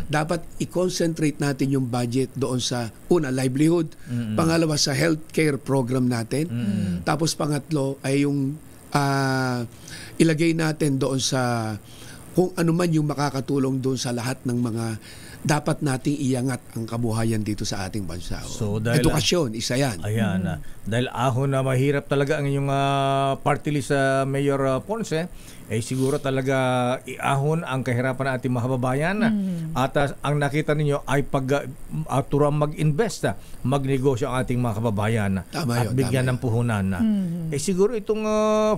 dapat i-concentrate natin yung budget doon sa livelihood, pangalawa sa healthcare program natin, tapos pangatlo ay yung ilagay natin doon sa kung ano man yung makakatulong doon sa lahat ng mga dapat nating iangat ang kabuhayan dito sa ating bansa. So, dahil, edukasyon, isa yan. Ayan. Dahil ahon na mahirap talaga ang inyong party list sa Mayor Ponce, siguro talaga iahon ang kahirapan ng ating mga kababayan. At ang nakita ninyo ay turang mag-invest, magnegosyo ang ating mga kababayan. Tama at bigyan ng puhunan. Siguro itong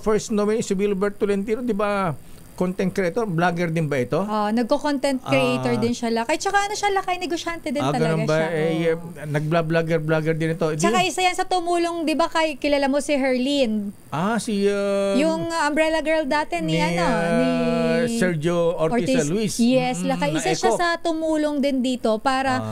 first nominee si Wilbert Tolentino, di ba, content creator, vlogger din ba ito? Nagko-content creator din siya, Lakay. Tsaka siya, Lakay, negosyante din talaga ba? siya. Nag-vlogger din ito. Tsaka isa yan sa tumulong, di ba, kilala mo si Herlin? Yung Umbrella Girl dati ni Sergio Ortiz Luis. Yes, Lakay. Isa siya sa tumulong din dito para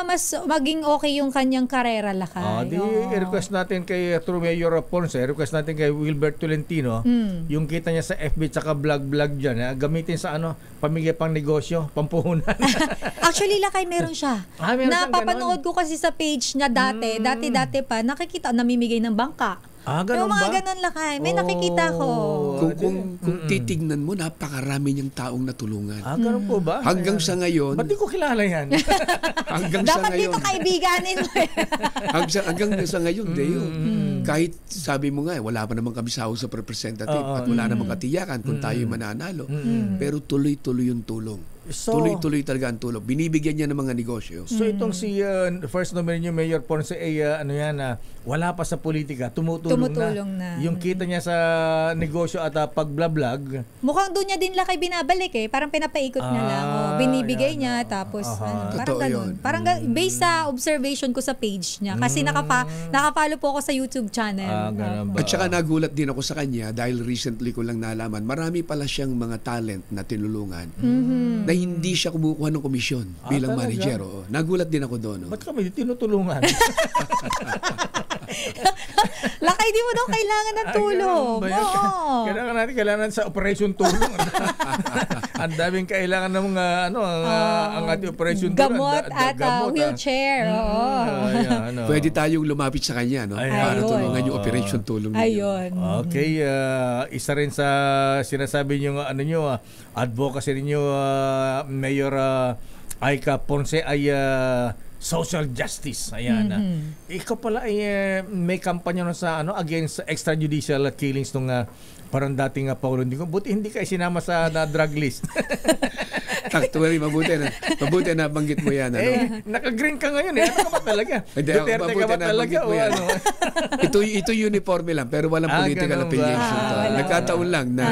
mas maging okay yung kanyang karera, Lakay. I-request natin kay True Mayor Ponce, i-request natin kay Wilbert Tolentino, yung kita niya sa FB tsaka vlog dyan, gamitin sa pamigay pang negosyo, pampuhunan. Actually, Lakay, meron siya. Napapanood ko kasi sa page niya dati pa, nakikita, namimigay ng bangka. Ganun yung mga ba? ganun, Lakay. May nakikita ko. Kung titignan mo, napakarami niyang taong natulungan. Ganun po ba? Hanggang sa ngayon. Ba't di ko kilala yan? Dapat dito kaibiganin mo. Hanggang sa ngayon, Deo. Kahit sabi mo nga, wala pa naman kami sa House of Representative at wala namang katiyakan kung tayo mananalo. Pero tuloy-tuloy yung tulong. Tuloy-tuloy talaga ang tulong. Binibigyan niya ng mga negosyo. So itong si first nominee niyo, Mayor Ponce, wala pa sa politika, tumutulong na. Yung kita niya sa negosyo at pag-vlog. Mukhang doon niya din, Lakay, binabalik Parang pinapaikot niya lang. Binibigay niya, tapos parang ganun. Parang based sa observation ko sa page niya. Kasi nakapalo po ako sa YouTube channel. At saka nagulat din ako sa kanya dahil recently ko lang nalaman, marami pala siyang mga talent na tinulungan na hindi siya kumukuha ng komisyon bilang manager. Nagulat din ako doon. Ba't kami tinutulungan? Lakay, di mo daw kailangan ng tulong. Kailangan sa operation tulong. Ang daming kailangan ng mga ang ating operation tulong. Gamot at wheelchair. Pwede tayong lumapit sa kanya para tulungan yung operation tulong niya. Ayun. Okay, isa rin sa sinasabi niyo advocacy niyo, Mayor Aika Ponce, ay social justice. Ayan. Ikaw pala ay may kampanya sa against extrajudicial killings nung parang dating Paulo Digo. Buti hindi ka sinama sa drug list. Actually, mabuti na banggit mo yan. Naka-green ka ngayon. Ano ka ba talaga? Duterte ka ba talaga? Ito uniforme lang, pero walang political affiliation. Nagkataon lang na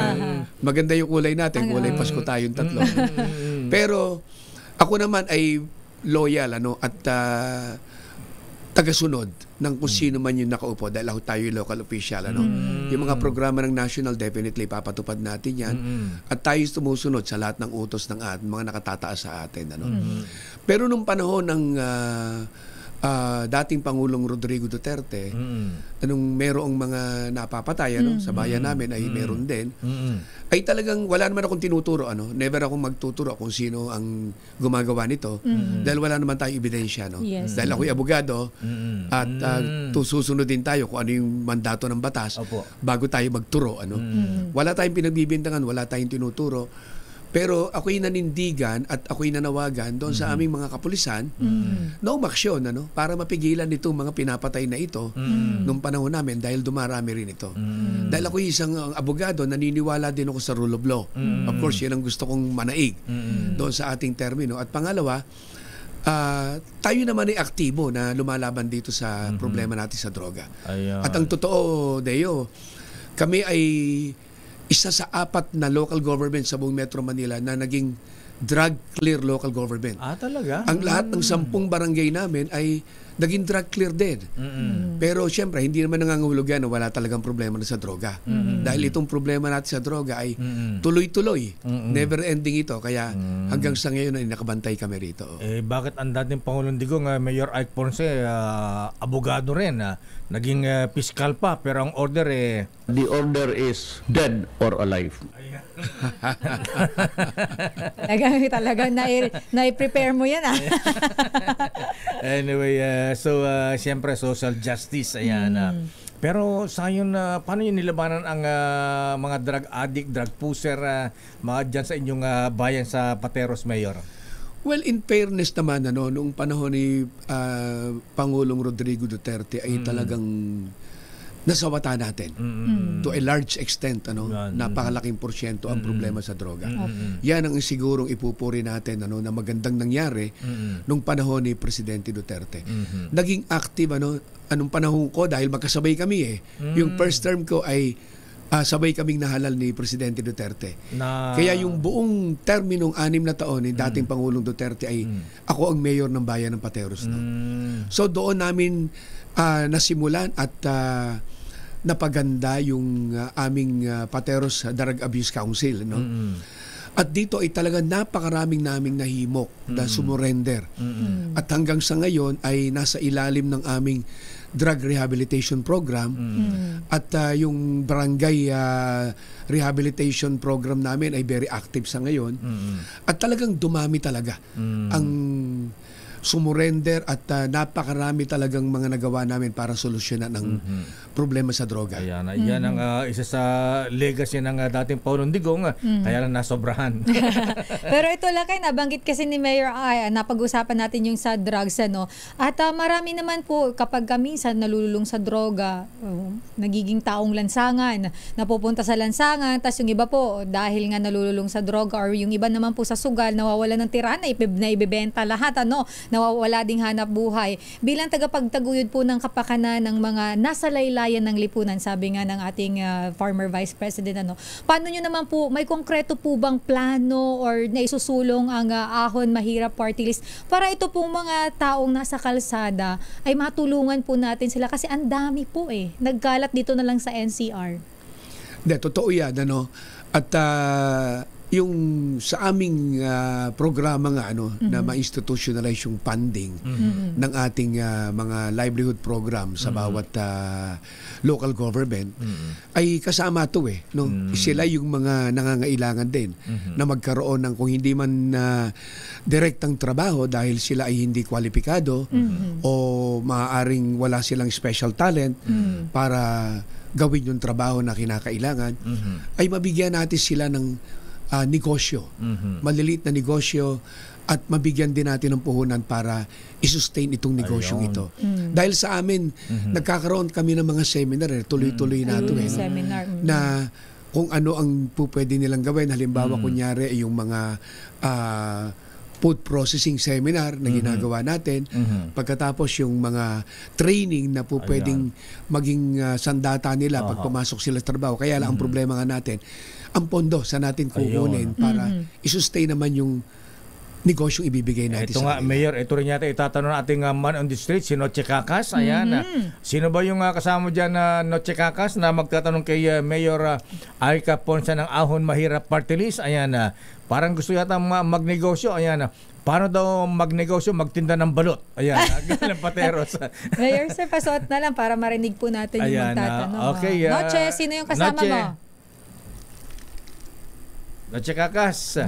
maganda yung kulay natin. Kulay Pasko tayong tatlo. Pero ako naman ay loyal at tagasunod ng kung sino man yung nakaupo dahil ako tayo yung local official. Yung mga programa ng national, definitely papatupad natin yan. At tayo sumusunod sa lahat ng utos ng mga nakatataas sa atin. Pero nung panahon ng dating Pangulong Rodrigo Duterte, anong merong mga napapatay sa bayan namin ay meron din, ay talagang wala naman akong tinuturo. Never akong magtuturo kung sino ang gumagawa nito dahil wala naman tayong ebidensya. Yes. Dahil ako'y abogado at susunod din tayo kung ano yung mandato ng batas bago tayo magturo. Wala tayong pinagbibintangan, wala tayong tinuturo. Pero ako'y nanindigan at ako'y nanawagan doon sa aming mga kapulisan na umaksyon para mapigilan itong mga pinapatay na ito nung panahon namin dahil dumarami rin ito. Dahil ako'y isang abogado, naniniwala din ako sa rule of law. Of course, yan ang gusto kong manaig doon sa ating termino. At pangalawa, tayo naman ay aktibo na lumalaban dito sa problema natin sa droga. At ang totoo, Deo, kami ay isa sa 4 na local government sa buong Metro Manila na naging drug-clear local government. Talaga? Ang lahat ng 10 barangay namin ay naging drug-clear din. Pero siyempre, hindi naman nangangahulugan na wala talagang problema na sa droga. Dahil itong problema natin sa droga ay tuloy-tuloy. Never-ending ito. Kaya hanggang sa ngayon ay nakabantay kami rito. Bakit ang dating Pangulong Digong, Mayor Ike Ponce, abogado rin, naging piskal pa, pero ang order The order is dead or alive. Talagang na-prepare mo yan. Anyway, so siyempre social justice, ayan. Pero sa yun, paano yun nilabanan ang mga drug addict, drug pusher, mga dyan sa inyong bayan sa Pateros, Mayor? Well, in fairness naman, noong panahon ni Pangulong Rodrigo Duterte ay talagang nasawata natin to a large extent, napakalaking porsyento ang problema sa droga. Yan ang sigurong ipupuri natin na magandang nangyari nung panahon ni Presidente Duterte. Naging active anong panahon ko dahil magkasabay kami Yung first term ko ay sabay kaming nahalal ni Presidente Duterte. Kaya yung buong terminong 6 na taon ni dating Pangulong Duterte ay ako ang mayor ng bayan ng Pateros. So doon namin nasimulan at napaganda yung aming Pateros Drug Abuse Council. At dito ay talaga napakaraming naming nahimok na sumurrender. At hanggang sa ngayon ay nasa ilalim ng aming drug rehabilitation program at yung barangay rehabilitation program namin ay very active sa ngayon. At talagang dumami talaga ang sumurrender at napakarami talagang mga nagawa namin para solusyonan ang problema sa droga. Ayan, yan ang isa sa legacy ng dating Pangulong Digong, kaya lang nasobrahan. Pero ito lang kayo, nabanggit kasi ni Mayor napag-usapan natin yung sa drugs, At marami naman po, kapag minsan nalululong sa droga, nagiging taong lansangan, napupunta sa lansangan, tas yung iba po, dahil nga nalululong sa droga, or yung iba naman po sa sugal, nawawala ng tirana, na ibebenta lahat, nawawala ding hanap buhay. Bilang tagapagtaguyod po ng kapakanan ng mga nasa laylayan ng lipunan, sabi nga ng ating former Vice President, paano nyo naman po, may konkreto po bang plano or naisusulong ang Ahon Mahirap Party List para ito pong mga taong nasa kalsada ay matulungan po natin sila kasi ang dami po nagkalat dito na lang sa NCR. Totoo yan, At yung sa aming programa nga na ma-institutionalize yung funding ng ating mga livelihood program sa bawat local government ay kasama to sila yung mga nangangailangan din na magkaroon ng kung hindi man direktang trabaho dahil sila ay hindi kwalipikado o maaaring wala silang special talent para gawin yung trabaho na kinakailangan, ay mabigyan natin sila ng negosyo, maliliit na negosyo, at mabigyan din natin ng puhunan para i-sustain itong negosyong ito. Dahil sa amin, nagkakaroon kami ng mga seminar, tuloy-tuloy na ito na kung ano ang pwede nilang gawin. Halimbawa, kunyari, yung mga food processing seminar na ginagawa natin. Pagkatapos yung mga training na pwedeng maging sandata nila pag pumasok sila sa trabaho. Kaya lang ang problema nga natin, ang pondo sa natin kukunin para i-sustain naman yung negosyong ibibigay natin ito nga, Mayor, ito rin yata itatanong ating man on the street, si Noche Cacas. Ayan. Sino ba yung kasama dyan na Noche Cacas na magtatanong kay Mayor Aika Ponce ng Ahon Mahirap Party List? Ayan. Parang gusto yata magnegosyo. Ayan. Paano daw magnegosyo? Magtinda ng balot. Ayan. Ng Pateros. Mayor, sir, pasuot na lang para marinig po natin yung magtatanong. Okay. Noche, sino yung kasama mo? Noche Cacas.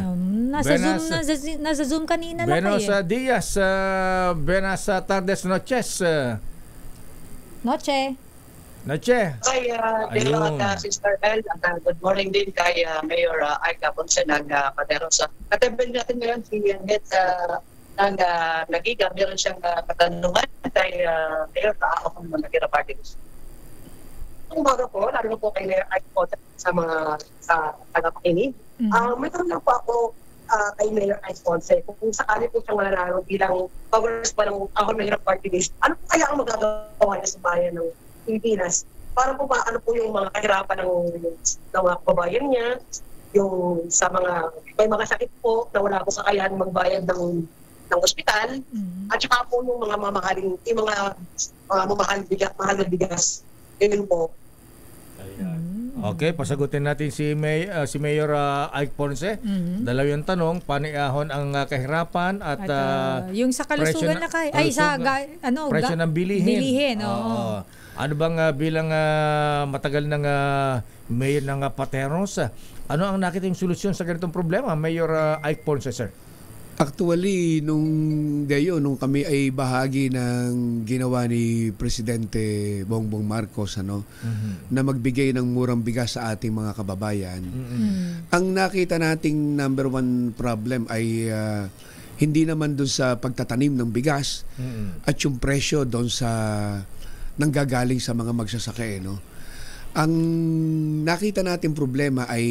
Nasa Zoom kanina lang Buenos dias. Buenas tardes, noches. Noche. Hi, Sister El. Good morning din kay Mayor Aika Ponce ng Pateros. Katabel natin ngayon si Annette ng Nagiga. Meron siyang katanungan kay Mayor Ahon Mahirap Party List. Ang bago po, lalo po kay Mayor Aika Ponce sa mga tagapakinig. May tanong lang po ako kay Mayor Aika Ponce. Kung sakali po siyang mananalo bilang powers pa ng Ahon Mahirap Party List, ano po kaya ang magagawa niya sa bayan ng Pilipinas? Para po ba, ano po yung mga kahirapan ng mga kababayan niya, yung sa mga, may mga sakit po na wala po kakayahan magbayad ng ospital, at saka po yung mga mamahaling, yung mga mahal na bigas. Yun po. Okay, pasagutin natin si Mayor Aika Ponce. Dalawang tanong, paano ang kahirapan at yung sa kalusugan na kaya, presyo ng bilihin. Oo. Ano bang bilang matagal ng mayor ng Pateros, ano ang nakita yung solusyon sa ganitong problema, Mayor Aika Ponce, sir? Actually, nung kami ay bahagi ng ginawa ni Presidente Bongbong Marcos na magbigay ng murang bigas sa ating mga kababayan. Ang nakita nating number one problem ay hindi naman doon sa pagtatanim ng bigas at yung presyo doon sa nanggagaling sa mga magsasaka. Ang nakita nating problema ay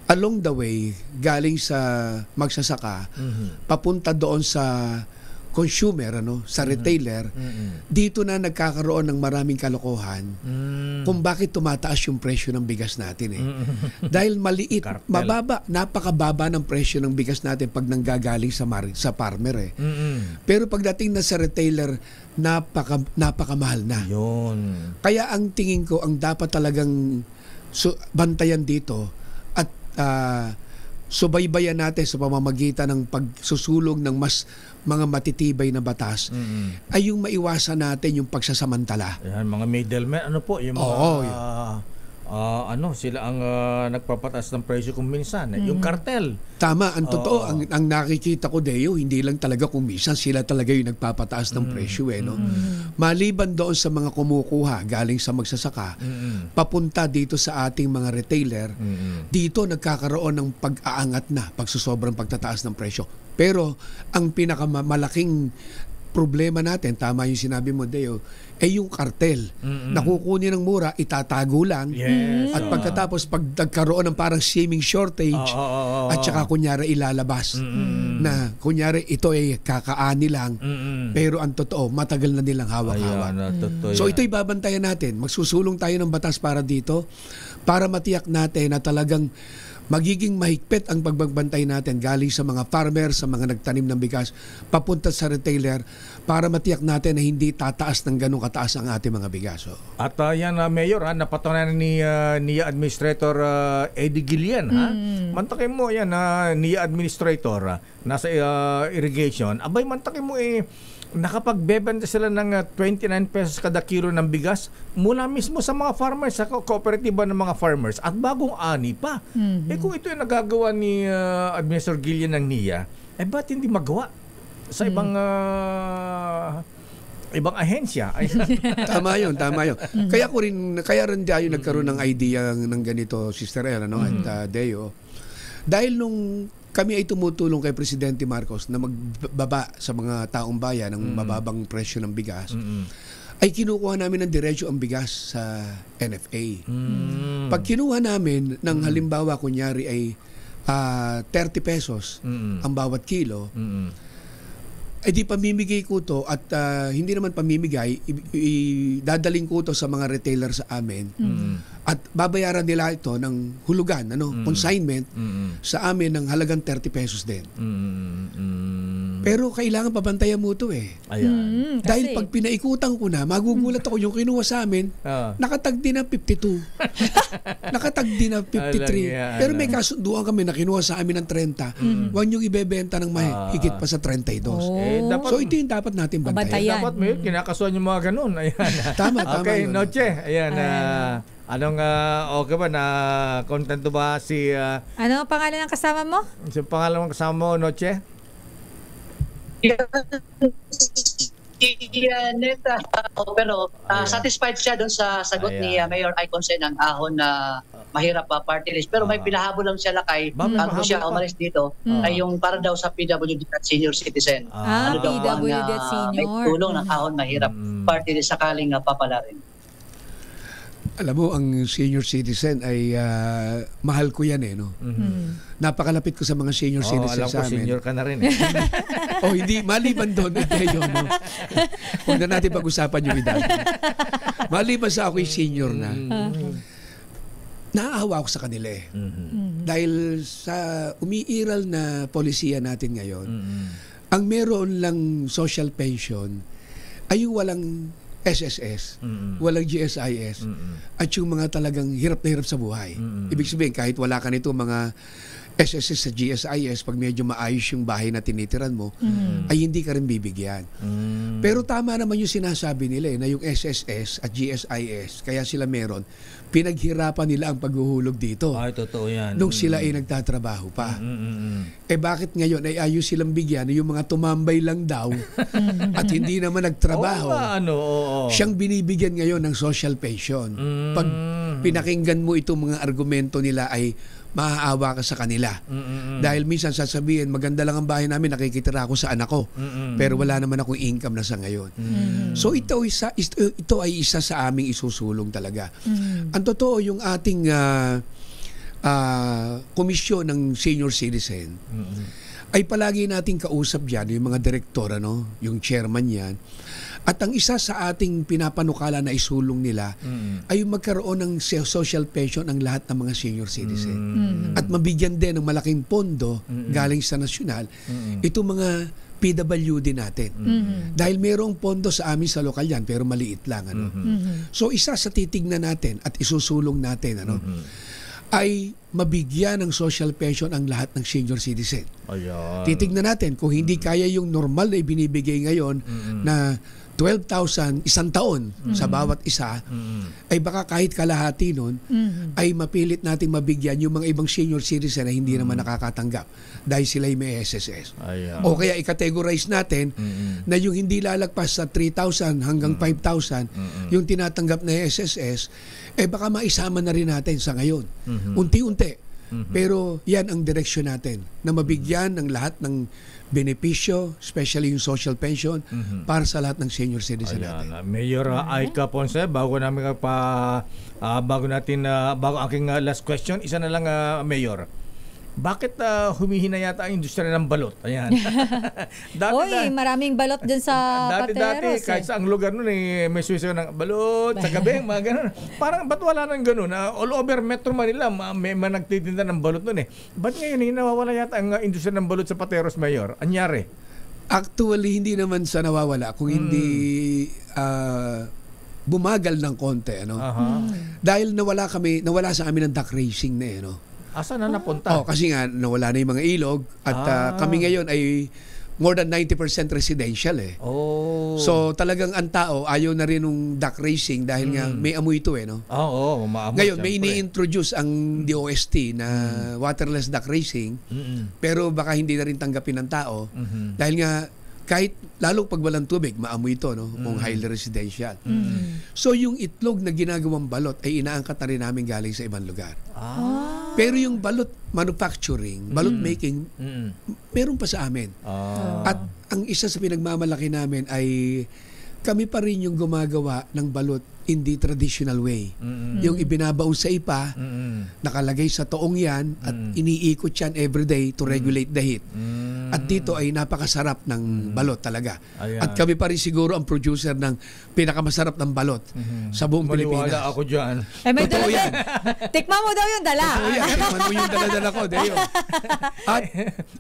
along the way, galing sa magsasaka, papunta doon sa consumer, sa retailer, dito na nagkakaroon ng maraming kalokohan kung bakit tumataas yung presyo ng bigas natin. Dahil maliit, mababa, napakababa ng presyo ng bigas natin pag nanggagaling sa farmer. Pero pagdating na sa retailer, napakamahal na. Yun. Kaya ang tingin ko, ang dapat talagang bantayan dito at subaybayan natin sa pamamagitan ng pagsusulong ng mas mga matitibay na batas ay yung maiwasan natin yung pagsasamantala. Yan, mga middlemen, yung mga sila ang nagpapataas ng presyo kung minsan, yung kartel. Tama, ang totoo, ang nakikita ko, Deo, hindi lang talaga kung minsan sila talaga yung nagpapataas ng presyo. Maliban doon sa mga kumukuha galing sa magsasaka, papunta dito sa ating mga retailer, dito nagkakaroon ng pag-aangat na, pagsusobrang pagtataas ng presyo. Pero ang pinakamalaking problema natin, tama yung sinabi mo, Deo, ay yung kartel. Nakukunin ng mura, itatago lang. Yes, at pagkatapos, pag nagkaroon ng parang seeming shortage, at saka kunyari ilalabas, na kunyari ito ay kakaani lang, pero ang totoo, matagal na nilang hawak-hawak. So ito'y babantayan natin. Magsusulong tayo ng batas para dito, para matiyak natin na talagang magiging mahigpit ang pagbabantay natin galing sa mga farmer, sa mga nagtanim ng bigas, papunta sa retailer, para matiyak natin na hindi tataas ng ganong kataas ang ating mga bigas. At yan, Mayor, napatunayan ni Administrator Eddie Guillen. Mantakin mo yan, ni Administrator, nasa irrigation. Abay, mantakin mo nakapagbebenta sila ng 29 pesos kada kilo ng bigas mula mismo sa mga farmers, sa kooperatiba ng mga farmers, at bagong ani pa. Kung ito yung nagagawa ni Administrator Guillen ng NIA, ba't hindi magawa sa ibang ahensya? Tama yun. Kaya rin tayo nagkaroon ng idea ng ganito, Sister El, at Deo. Dahil nung kami ay tumutulong kay Presidente Marcos na magbaba sa mga taong bayan ng mababang presyo ng bigas, ay kinukuha namin ng diretso ang bigas sa NFA. Pag kinuha namin ng halimbawa, kunyari ay 30 pesos ang bawat kilo, di pamimigay ko to at hindi naman pamimigay, dadaling ko to sa mga retailer sa amin at babayaran nila ito ng hulugan, consignment sa amin ng halagang 30 pesos din. Pero kailangan pabantayan mo ito Ayan. Dahil pag pinaikutan ko na, magugulat ako, yung kinuha sa amin, nakatag din na 52. Nakatag din na 53. Pero may kasunduan kami na kinuha sa amin ng 30. Huwag niyong ibebenta ng higit pa sa 32. So ito yung dapat natin bantayan. Dapat may kinakasuhan yung mga ganun. Ayan. Tama. Okay, yun. Noche. Ayan. Anong okay ba na kontento ba si ano ang pangalan ng kasama mo? Si pangalan ng kasama mo, Noche? Neta, pero satisfied siya doon sa sagot ni Mayor Iconsen ng ahon na mahirap party list. Pero may pinahabol lang siya lakay bago siya umalis dito ay yung para daw sa PWD at senior citizen. PWD at senior. May tulong ng ahon mahirap party list sakaling papalarin. Alam mo, ang senior citizen ay mahal ko yan Napakalapit ko sa mga senior citizens sa amin. Alam ko senior ka na rin hindi, maliban doon. Huwag na natin pag-usapan yung edad. Maliban sa ako'y senior na, naaawa ako sa kanila Dahil sa umiiral na polisiya natin ngayon, ang meron lang social pension ay yung walang SSS, walang GSIS, at yung mga talagang hirap na hirap sa buhay. Ibig sabihin, kahit wala ka nito mga SSS sa GSIS, pag medyo maayos yung bahay na tinitiran mo, ay hindi ka rin bibigyan. Pero tama naman yung sinasabi nila na yung SSS at GSIS, kaya sila meron, pinaghirapan nila ang paghuhulog dito. Ay, totoo yan. Nung sila ay nagtatrabaho pa. Bakit ngayon ay ayos silang bigyan yung mga tumambay lang daw at hindi naman nagtrabaho? Siyang binibigyan ngayon ng social pension. Pag pinakinggan mo itong mga argumento nila ay maaawa ka sa kanila. Dahil minsan sasabihin, maganda lang ang bahay namin, nakikitira ako sa anak ko. Pero wala naman akong income na sa ngayon. So ito ay isa sa aming isusulong talaga. Ang totoo, yung ating komisyon ng senior citizen, ay palagi nating kausap dyan, yung mga direktor, yung chairman yan. At ang isa sa ating pinapanukala na isulong nila ay magkaroon ng social pension ang lahat ng mga senior citizen. At mabigyan din ng malaking pondo galing sa nasyonal itong mga PWD natin. Dahil mayroong pondo sa amin sa lokal yan, pero maliit lang. So isa sa titignan natin at isusulong natin ay mabigyan ng social pension ang lahat ng senior citizen. Titignan natin kung hindi kaya yung normal na ibinibigay ngayon na 12,000 isang taon sa bawat isa, ay baka kahit kalahati nun, ay mapilit nating mabigyan yung mga ibang senior citizen na hindi naman nakakatanggap dahil sila may SSS. O kaya i-categorize natin na yung hindi lalagpas sa 3,000 hanggang 5,000 yung tinatanggap na SSS, baka maisama na rin natin sa ngayon. Unti-unti. Pero yan ang direksyon natin, na mabigyan ng lahat ng benepisyo, especially yung social pension, para sa lahat ng senior citizen natin. Mayor Aika Ponce, bago aking last question, isa na lang, Mayor. Bakit humihina yata ang industriya ng balot? Ayan. Maraming balot dyan sa Pateros. Dati, kahit sa ang lugar nun, may suwisaw ng balot, sa gabi, mga ganun. Parang, ba't wala nang ganun? All over Metro Manila, may nagtitinda ng balot nun . Ba't ngayon, nawawala yata ang industriya ng balot sa Pateros, Mayor? Anyari? Actually, hindi naman sa nawawala, kung hindi bumagal ng konti. Dahil nawala sa amin ng duck racing na Asa na napunta? Kasi nga nawala na yung mga ilog at kami ngayon ay more than 90% residential . So talagang ang tao ayaw na rin ng duck racing dahil nga may amoy ito maamoy. Ngayon may ini-introduce ang DOST na waterless duck racing, pero baka hindi na rin tanggapin ng tao dahil nga kahit lalo pag walang tubig, maamoy ito, kung highly residential. So yung itlog na ginagawang balot ay inaangkat na rin namin galing sa ibang lugar. Pero yung balot manufacturing, balot making, meron pa sa amin. At ang isa sa pinagmamalaki namin ay kami pa rin yung gumagawa ng balot in the traditional way. Yung ibinabaon sa ipa, nakalagay sa toong yan, at iniikot yan everyday to regulate the heat. At dito ay napakasarap ng balot talaga. At kami pa rin siguro ang producer ng pinakamasarap ng balot sa buong Pilipinas. Maniwala ako dyan. May dala yan. Tikman mo daw yung dala. Tikman mo yung dala-dala ko.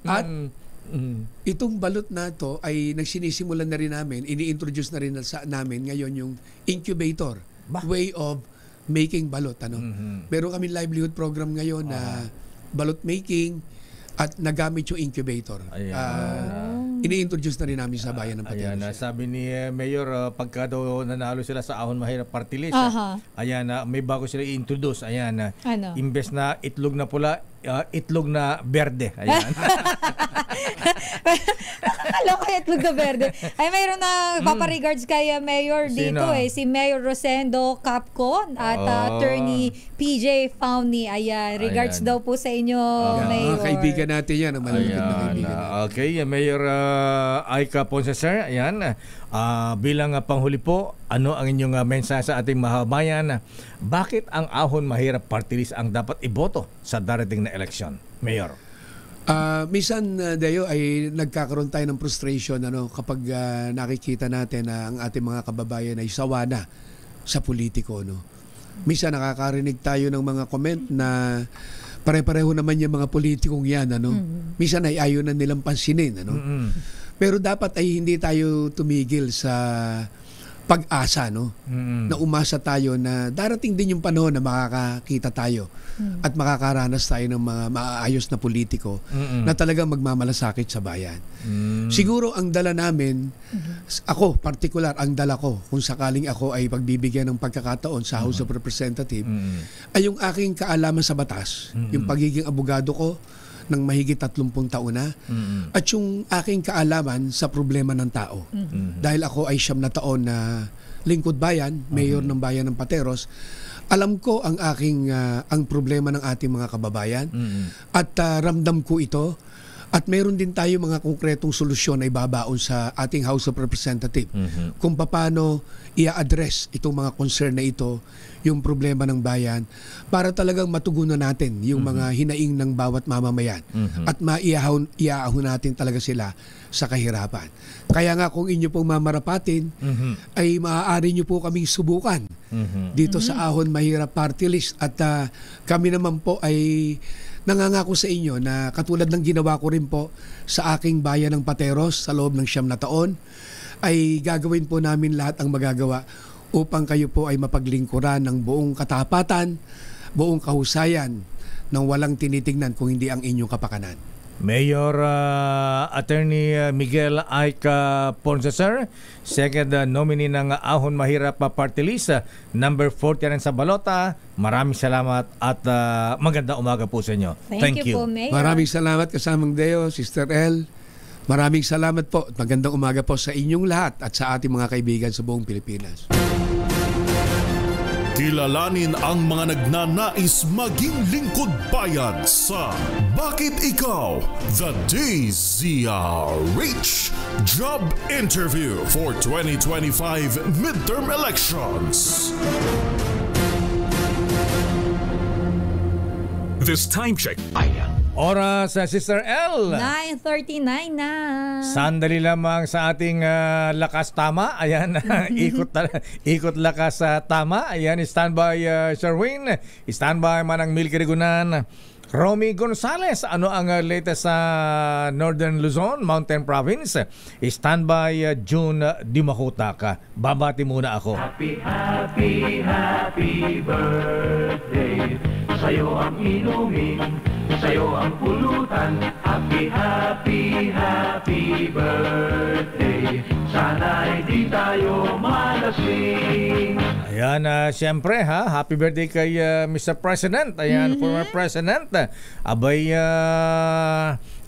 At itong balot na to ay nagsinisimulan na rin namin, ini-introduce na rin namin ngayon yung incubator way of making balot. Meron kami livelihood program ngayon na balot making at nagamit yung incubator. Ini-introduce na rin namin sa bayan ng Pateros. Sabi ni Mayor, pagka daw nanalo sila sa Ahon Mahirap Party List, may bago sila i-introduce. Imbes na itlog na pula, itlog na berde. Nakakaloka itlog na berde. Ay, mayroon na paparegards kay Mayor dito si Mayor Rosendo Capcon at Attorney PJ Fauni. Regards daw po sa inyo, Mayor. Kaibigan natin yan, ang malulupit na kaibigan. Okay, Mayor Aika Ponce, sir. Bilang panghuli po, ano ang inyong mensahe sa ating mahabayan? Bakit ang Ahon Mahirap Party List ang dapat iboto sa darating na eleksyon, Mayor? Minsan, Dayo, ay nagkakaroon tayo ng frustration kapag nakikita natin na ang ating mga kababayan ay sawa na sa politiko. Minsan nakakarinig tayo ng mga comment na pare-pareho naman yung mga politikong yan. Minsan ay ayaw na nilang pansinin. Pero dapat ay hindi tayo tumigil sa pag-asa, no? Na umasa tayo na darating din yung panahon na makakakita tayo at makakaranas tayo ng mga maayos na politiko na talagang magmamalasakit sa bayan. Siguro ang dala namin, ako partikular, ang dala ko kung sakaling ako ay pagbibigyan ng pagkakataon sa House of Representatives ay yung aking kaalaman sa batas, yung pagiging abogado ko ng mahigit 30 taon na at yung aking kaalaman sa problema ng tao. Dahil ako ay 9 na taon na lingkod bayan, mayor ng bayan ng Pateros, alam ko ang aking ang problema ng ating mga kababayan at ramdam ko ito at meron din tayo mga konkretong solusyon na ibabaon sa ating House of Representatives kung paano i-address itong mga concern na ito, yung problema ng bayan, para talagang matugunan natin yung mga hinaing ng bawat mamamayan at maiahon natin talaga sila sa kahirapan. Kaya nga kung inyo pong mamarapatin, ay maaari nyo po kaming subukan dito sa Ahon Mahirap Party List at kami naman po ay nangangako sa inyo na katulad ng ginawa ko rin po sa aking bayan ng Pateros sa loob ng 9 na taon, ay gagawin po namin lahat ang magagawa upang kayo po ay mapaglingkuran ng buong katapatan, buong kahusayan, nang walang tinitingnan kung hindi ang inyong kapakanan. Mayor Attorney Miguel Aika Ponce, sir, second nominee ng Ahon Mahirap Party List, number 40 rin sa balota. Maraming salamat at magandang umaga po sa inyo. Thank you po, Mayor. Maraming salamat kasamang Deo, Sister El. Maraming salamat po at magandang umaga po sa inyong lahat at sa ating mga kaibigan sa buong Pilipinas. Kilalanin ang mga nagnanais maging lingkod bayan sa Bakit Ikaw? The DZRH Job Interview for 2025 Midterm Elections. This time check. Bayan. Oras, Sister L. 9:39 na. Sandali lamang sa ating lakas tama. Ayan, ikot lakas tama. Ayan, standby Sherwin. Standby man ang Milky Rigunan. Romy Gonzales, ano ang latest sa Northern Luzon, Mountain Province? Standby June Dimahutak. Babati muna ako. Happy, happy, happy birthday. Sa'yo ang inumin, sa'yo ang pulutan. Happy, happy, happy birthday. Sana'y di tayo malasing. Ayan, siyempre happy birthday kay Mr. President. Ayan, former President. Abay,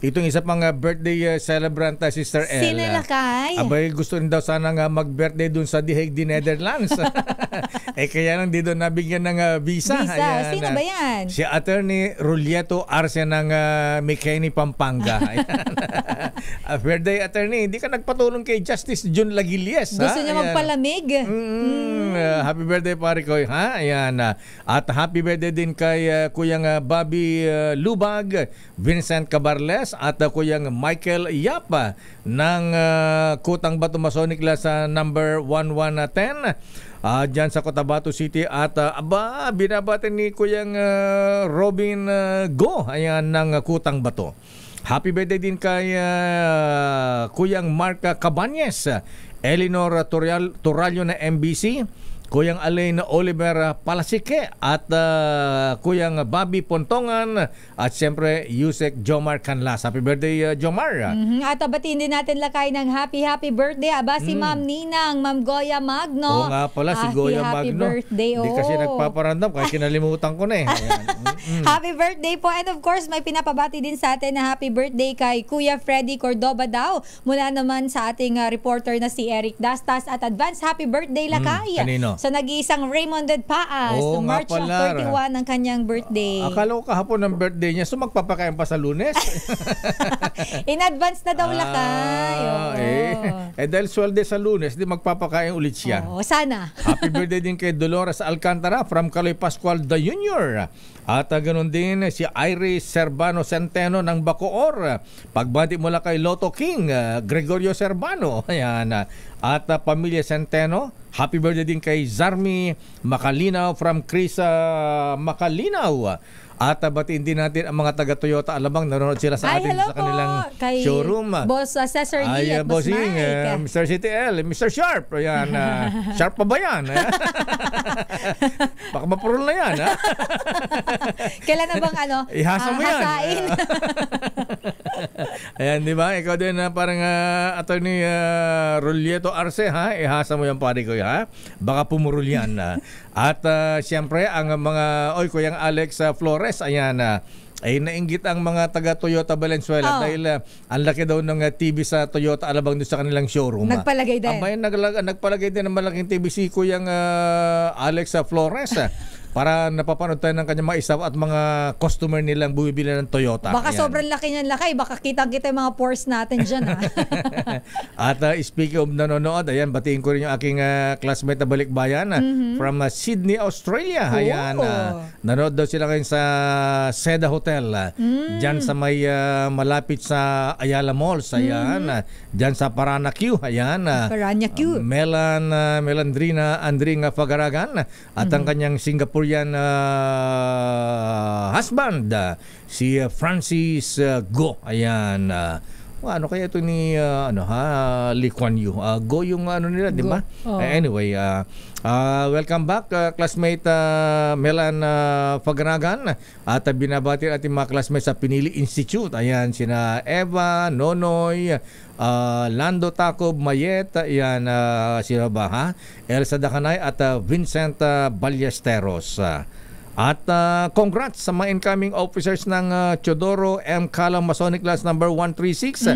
itong isa pang birthday celebrant, Sister L. Sino lakay? Abay, gusto rin daw sana nga mag-birthday dun sa The Hague, Netherlands. Kaya lang di doon nabigyan ng visa. Ayan, sino ba yan? Si Attorney Rulieto Arce ng McKinney, Pampanga. Birthday attorney, hindi ka nagpatulong kay Justice June Lagilies. Gusto niya magpalamig. Happy birthday pare ko. Ayan. At happy birthday din kay Kuyang Bobby Lubag, Vincent Cabarles at Kuyang Michael Yapa ng Kutang Bato Masonic sa number 1110. Diyan sa Cotabato City at binabati ni Kuyang Robin Go, ayan, ng Kutang Bato. Happy birthday din kay Kuyang Mark Cabañez, Eleanor Turalio na MBC, Kuyang Alain Oliver Palasike at Kuyang Bobby Pontongan at siyempre Yusek Jomar Canlas. Happy birthday, Jomar. At batiin din natin lakay ng happy birthday. Aba si Ma'am Ninang, Ma'am Goya Magno. Oo nga pala, si Goya Magno. Happy birthday. Hindi kasi nagpaparandam kaya kinalimutan ko na eh. Happy birthday po. And of course, may pinapabati din sa atin na happy birthday kay Kuya Freddy Cordoba daw. Mula naman sa ating reporter na si Eric Dastas. At advance happy birthday lakay. Kanino? Sa nag-iisang Raymond Paas. Oo, March 31 ang kanyang birthday. Akala ko kahapon ang birthday niya, so magpapakain pa sa Lunes. In advance na daw lakay. Dahil sweldo sa Lunes, di magpapakain ulit siya. Sana. Happy birthday din kay Dolores Alcantara from Caloy Pascual the Junior. At ganoon din si Iris Servano Centeno ng Bacoor. Pagbati mula kay Lotto King, Gregorio Servano. Ayan. At pamilya Centeno. Happy birthday din kay Zarmi Macalinaw from Chris Macalinaw. At batiin din natin ang mga taga Toyota Alabang. Nanonood sila sa atin sa kanilang kay showroom. Boss Cesar Lee at Boss bossing, Mike. Mr. CTL, Mr. Sharp. Ayan, Sharp pa ba yan? Baka mapurol na yan. Ha? Kailan na bang ihasa mo yan. hasain? Ayan, di ba? Ikaw din parang attorney Rolieto Arce, ha? Ihasa mo yan, pare ko, ha? Baka pumurol yan. At siyempre, ang mga, Kuyang Alex Flores, ayan, ay nainggit ang mga taga Toyota Valenzuela dahil ang laki daw ng TV sa Toyota Alabang doon sa kanilang showroom. Nagpalagay din. Nagpalagay din ng malaking TV si Kuyang Alex Flores. Para napapanood tayo ng kanyang mga isaw at mga customer nilang bumibili ng Toyota. Baka sobrang laki niyan lakay. Baka kitang-kita yung mga pores natin dyan. At speaking of nanonood, ayan, batiin ko rin yung aking classmate na balikbayan from Sydney, Australia. Ayan, nanonood daw sila ngayon sa Seda Hotel. Dyan sa may malapit sa Ayala Malls. Ayan, dyan sa Paranaque. Ayan, Paranaque. Melandrina Andring Fagaragan at ang kanyang Singaporean husband, si Francis Go. Ayan. Ano kaya ito ni Lee Kuan Yew? Go yung nila, di ba? Anyway, welcome back, classmate Melan Fagaragan. At binabati ating mga classmates sa Pinili Institute. Ayan, sina Eva, Nonoy, Lando Tacob, Mayet, ayan, sino ba, ha? Elsa Dacanay at Vincent Ballesteros. At congrats sa mga incoming officers ng Teodoro M. Calang Masonic Class number 136.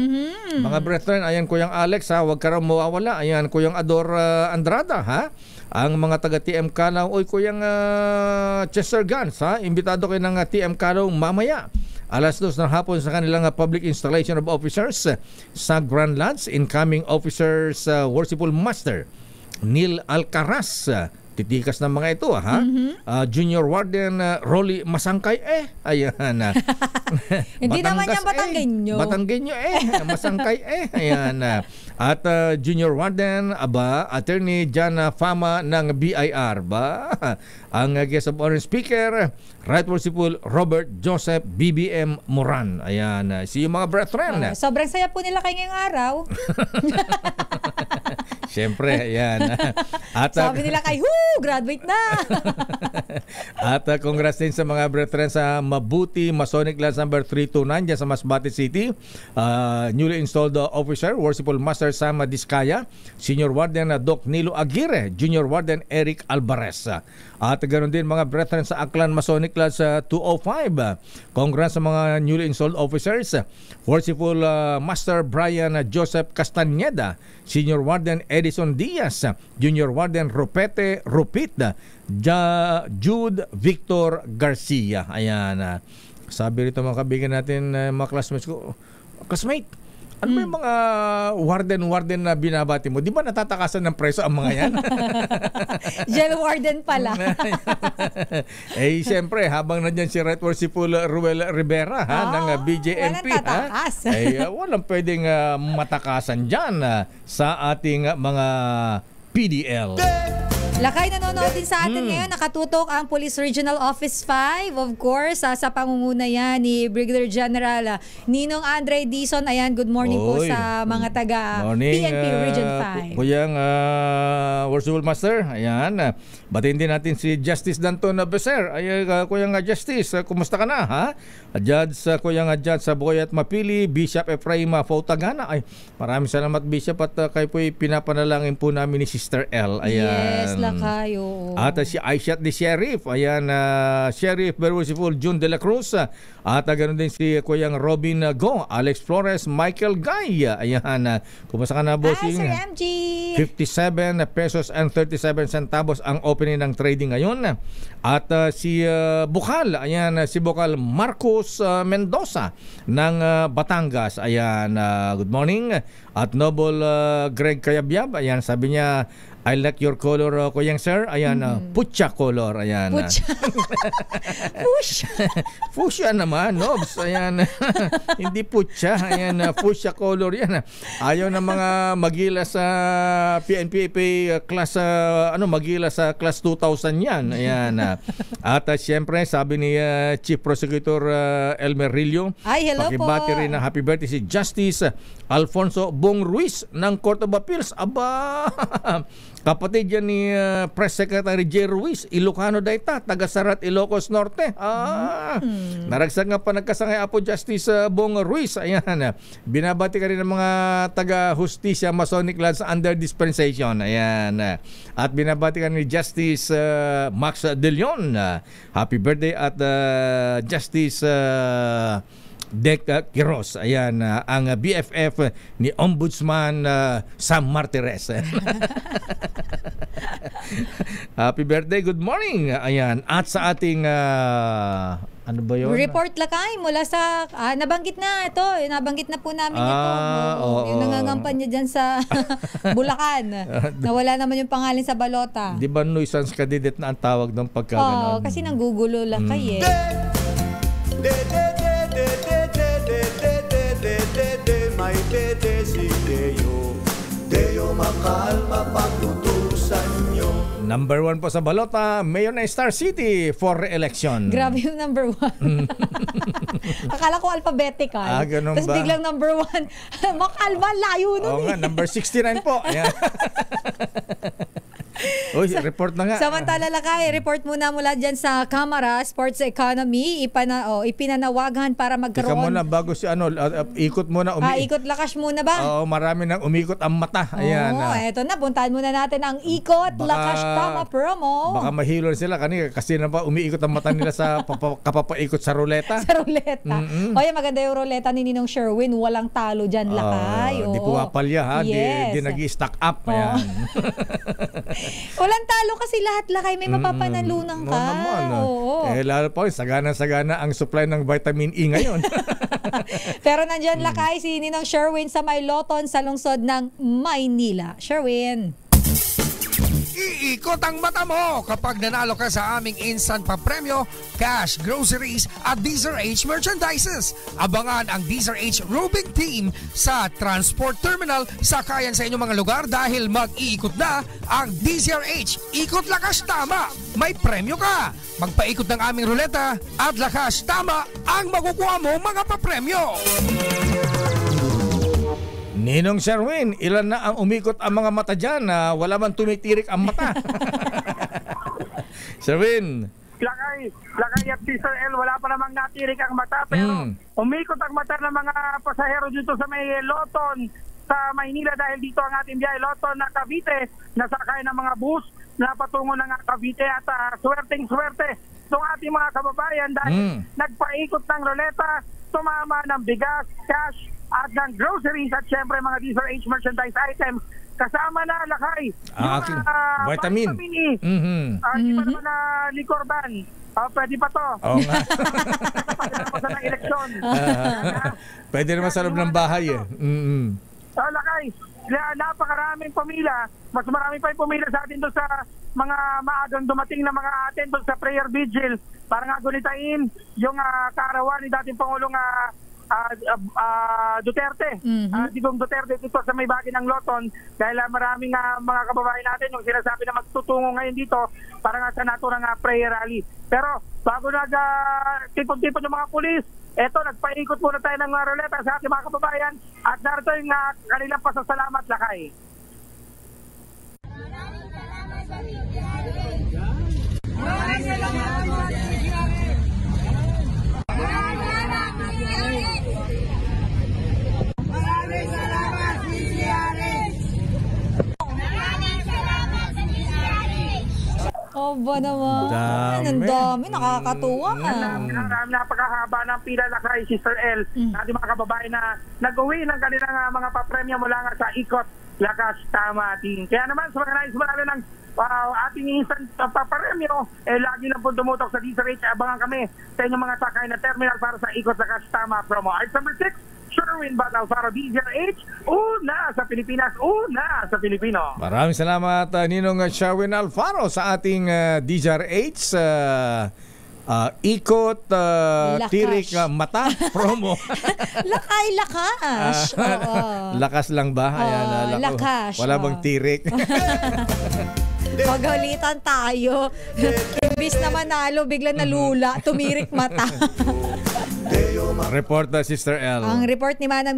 Mga brethren, ayan, Kuyang Alex, ha, huwag ka raw mawawala. Ayan, Kuyang Ador Andrada, ha? Ang mga taga TM Calang, Kuyang Chester Gans, ha? Imbitado kayo ng TM Calang mamaya. 2:00 ng hapon sa kanilang public installation of officers sa Grand Lodge. Incoming officers Worshipful Master Neil Alcaraz. Titikas ng mga ito, ha? Junior Warden Rolly Masangkay, ayan. Hindi naman yan Batanggenyo. Batanggenyo, Masangkay, ayan. At Junior Warden, Attorney Jana Fama ng BIR, ang guest of honor speaker, Right Worshipful Robert Joseph BBM Moran. Ayan, see you mga brethren. Sobrang saya po nila kayo ngayong araw. Siyempre, ayan. At, sabi nila kay, graduate na! At congrats din sa mga brethren sa Mabuti Masonic Class number 329 dyan sa Masbate City. Newly installed officer, Worshipful Master Sam Diskaya, Senior Warden Doc Nilo Aguirre, Junior Warden Eric Alvarez. At ganoon din mga brethren sa Aklan Masonic Class 205. Congrats sa mga newly installed officers, Worshipful Master Brian Joseph Castañeda, Senior Warden Edison Diaz, Junior Warden Rupit, Jude Victor Garcia. Ayan. Sabi rito mga kaibigan natin, mga classmates ko, classmate, ano ba yung mga warden na binabati mo? Di ba natatakasan ng preso ang mga yan? Jail warden pala. Siyempre, habang nandyan si Right Worshipful Ruel Rivera ng BJMP, walang pwedeng matakasan dyan sa ating mga PDL. Lakay, nanonood din sa atin ngayon. Nakatutok ang Police Regional Office 5, of course, sa pangunguna yan ni Brigadier General Ninong Andre Dizon. Ayan, good morning po sa mga taga PNP Region 5. Kuyang Worshipful Master, ayan. Batiin din natin si Justice Danton Becer. Kuyang Justice, kumusta ka na, ha? Judge, Kuyang Judge sa Boyat Mapili, Bishop Ephraim Fautagana. Ay, maraming salamat, Bishop, at kayo po'y pinapanalangin po namin ni Sister L. Ayan. Yes, kayo. At si Aishat de Sheriff, ayan, Sheriff Very Worshipful June de la Cruz, at ganoon din si Kuyang Robin Go, Alex Flores, Michael Guy, ayan, kumusta ka na, bossing? Sir MG. 57 pesos and 37 centavos ang opening ng trading ngayon. At si Bukal, ayan, si Bukal Marcos Mendoza ng Batangas, ayan, good morning. At Noble Greg Kayabyab, ayan, sabi niya, I like your color, Kuyang Sir. Ayan, pucha color. Ayan. Pucha. Fuchsia. Fuchsia naman, Nobs. Ayan. Hindi pucha. Ayan, fuchsia color yan. Ayaw ng mga magila sa PNPA class, magila sa class 2000 yan. Ayan. At siyempre, sabi ni Chief Prosecutor Elmer Rillo, ay, hello po. Pakibati rin ng happy birthday si Justice Alfonso Bong Ruiz ng Court of Appeals. Aba! Kapatid yan ni Press Secretary J. Ruiz, Ilocano Dayta, taga Sarat, Ilocos Norte. Naragsak nga pa nagkasangay Apo Justice Bong Ruiz. Ayan. Binabati ka rin ng mga taga-Justisya Masonic Lands under dispensation. Ayan. At binabati ka ni Justice Max De Leon. Happy birthday at Justice Dec Quiros. Ayan, ang BFF ni Ombudsman Sam Martires. Happy birthday, good morning. Ayan, at sa ating ano ba yun? Report lakay mula sa nabanggit na ito, nabanggit na po namin ito. Yung nangangampanya dyan sa Bulacan. Nawala naman yung pangalan sa balota. Di ba nuisance candidate na ang tawag ng pagkaganon? Kasi nanggugulo lakay may dede si Deo makalma pagtutusan nyo. Number 1 po sa balota, Mayor ng Star City for re-election. Grabe yung number 1. Akala ko alphabetical. Ganun Tapos ba? biglang number 1. Makalma, layo nun. Oo nga, number 69 po. Ayan. Uy, report na nga. Samantala lakay, report muna mula dyan sa Kamara Sports Economy. Ipinanawagan para magkaroon. Ika muna, bago si ikot muna. Ikot lakas muna ba? Oo, marami nang umikot ang mata. Ayan. Eto na, puntahan muna natin ang ikot lakas tama promo. Baka mahilo sila kasi na ba umiikot ang mata nila sa kapapaikot sa ruleta. Sa ruleta. Oye, maganda yung ruleta ni Ninong Sherwin. Walang talo dyan lakay. Di pumapalya ha. Yes. Di nag-i-stack up. Ayan. Walang talo kasi lahat lakay may mapapanalunan ka. Lalo pa sagana-sagana ang supply ng vitamin E ngayon. Pero nandyan lakay si Ninong Sherwin sa May Loton sa lungsod ng Maynila. Sherwin. Iikot ang mata mo kapag nanalo ka sa aming instant papremyo, cash, groceries at DZRH merchandises. Abangan ang DZRH Rubik Team sa Transport Terminal sa kayan sa inyong mga lugar dahil mag-iikot na ang DZRH. Ikot lakas tama, may premyo ka. Magpaikot ng aming ruleta at lakas tama ang makukuha mo mga papremyo. Ninong Sherwin, ilan na ang umikot ang mga mata dyan na wala man tumitirik ang mata? Sherwin. Lakay at si Sir L, wala pa namang natirik ang mata pero umikot ang mata ng mga pasahero dito sa may Loton sa Maynila dahil dito ang ating biyahe Loton na Cavite, nasakay ng mga bus na patungo ng Cavite at swerteng-swerte itong ating mga kababayan dahil nagpaikot ng ruleta, tumama ng bigas, cash, at ng groceries at syempre mga DZRH merchandise items kasama na lakay yung vitamin E. Di pa naman na likorban. Pwede pa to. Oo nga. Pwede ng eleksyon. Pwede naman sa loob ng bahay lakay, napakaraming pumila. Mas marami pa yung pumila sa atin doon sa mga maagang dumating na mga atin doon sa prayer vigil para nga gunitain yung kaarawan ni dating Pangulong Duterte, Digong Duterte dito sa may bahagi ng Loton dahil maraming mga kababayan natin yung sinasabi na magtutungo ngayon dito para nga sa naturang prayer rally. Pero bago tipon-tipon yung mga pulis, eto nagpaikot muna tayo ng ruleta sa ating mga kababayan at narito yung kanilang pasasalamat lakay. Oh, ba naman? Ang dami, nakakatuwa. Napakahaba ng pila lakay si Sir L. Ating mga kababayan na nag-uwi ng kanilang mga papremyo mula nga sa ikot lakas tama team. Kaya naman sa mga nais manalo ng ating instant papremyo, lagi lang po tumutok sa DZRH. Abangan kami sa inyong mga sakay na terminal para sa ikot lakas tama promo. Item number 6, Sherwin Batalsaro, DZRH, una sa Pilipinas, una sa Pilipino. Maraming salamat Ninong Sherwin Alfaro sa ating DZRH ikot tirik mata promo. Lakas. Lakas lang ba? Ayan, lakas. Wala bang tirik? Pagalitan tayo. Imbis na manalo, bigla nalula, tumirik mata. Report Sister L. Ang report ni Manang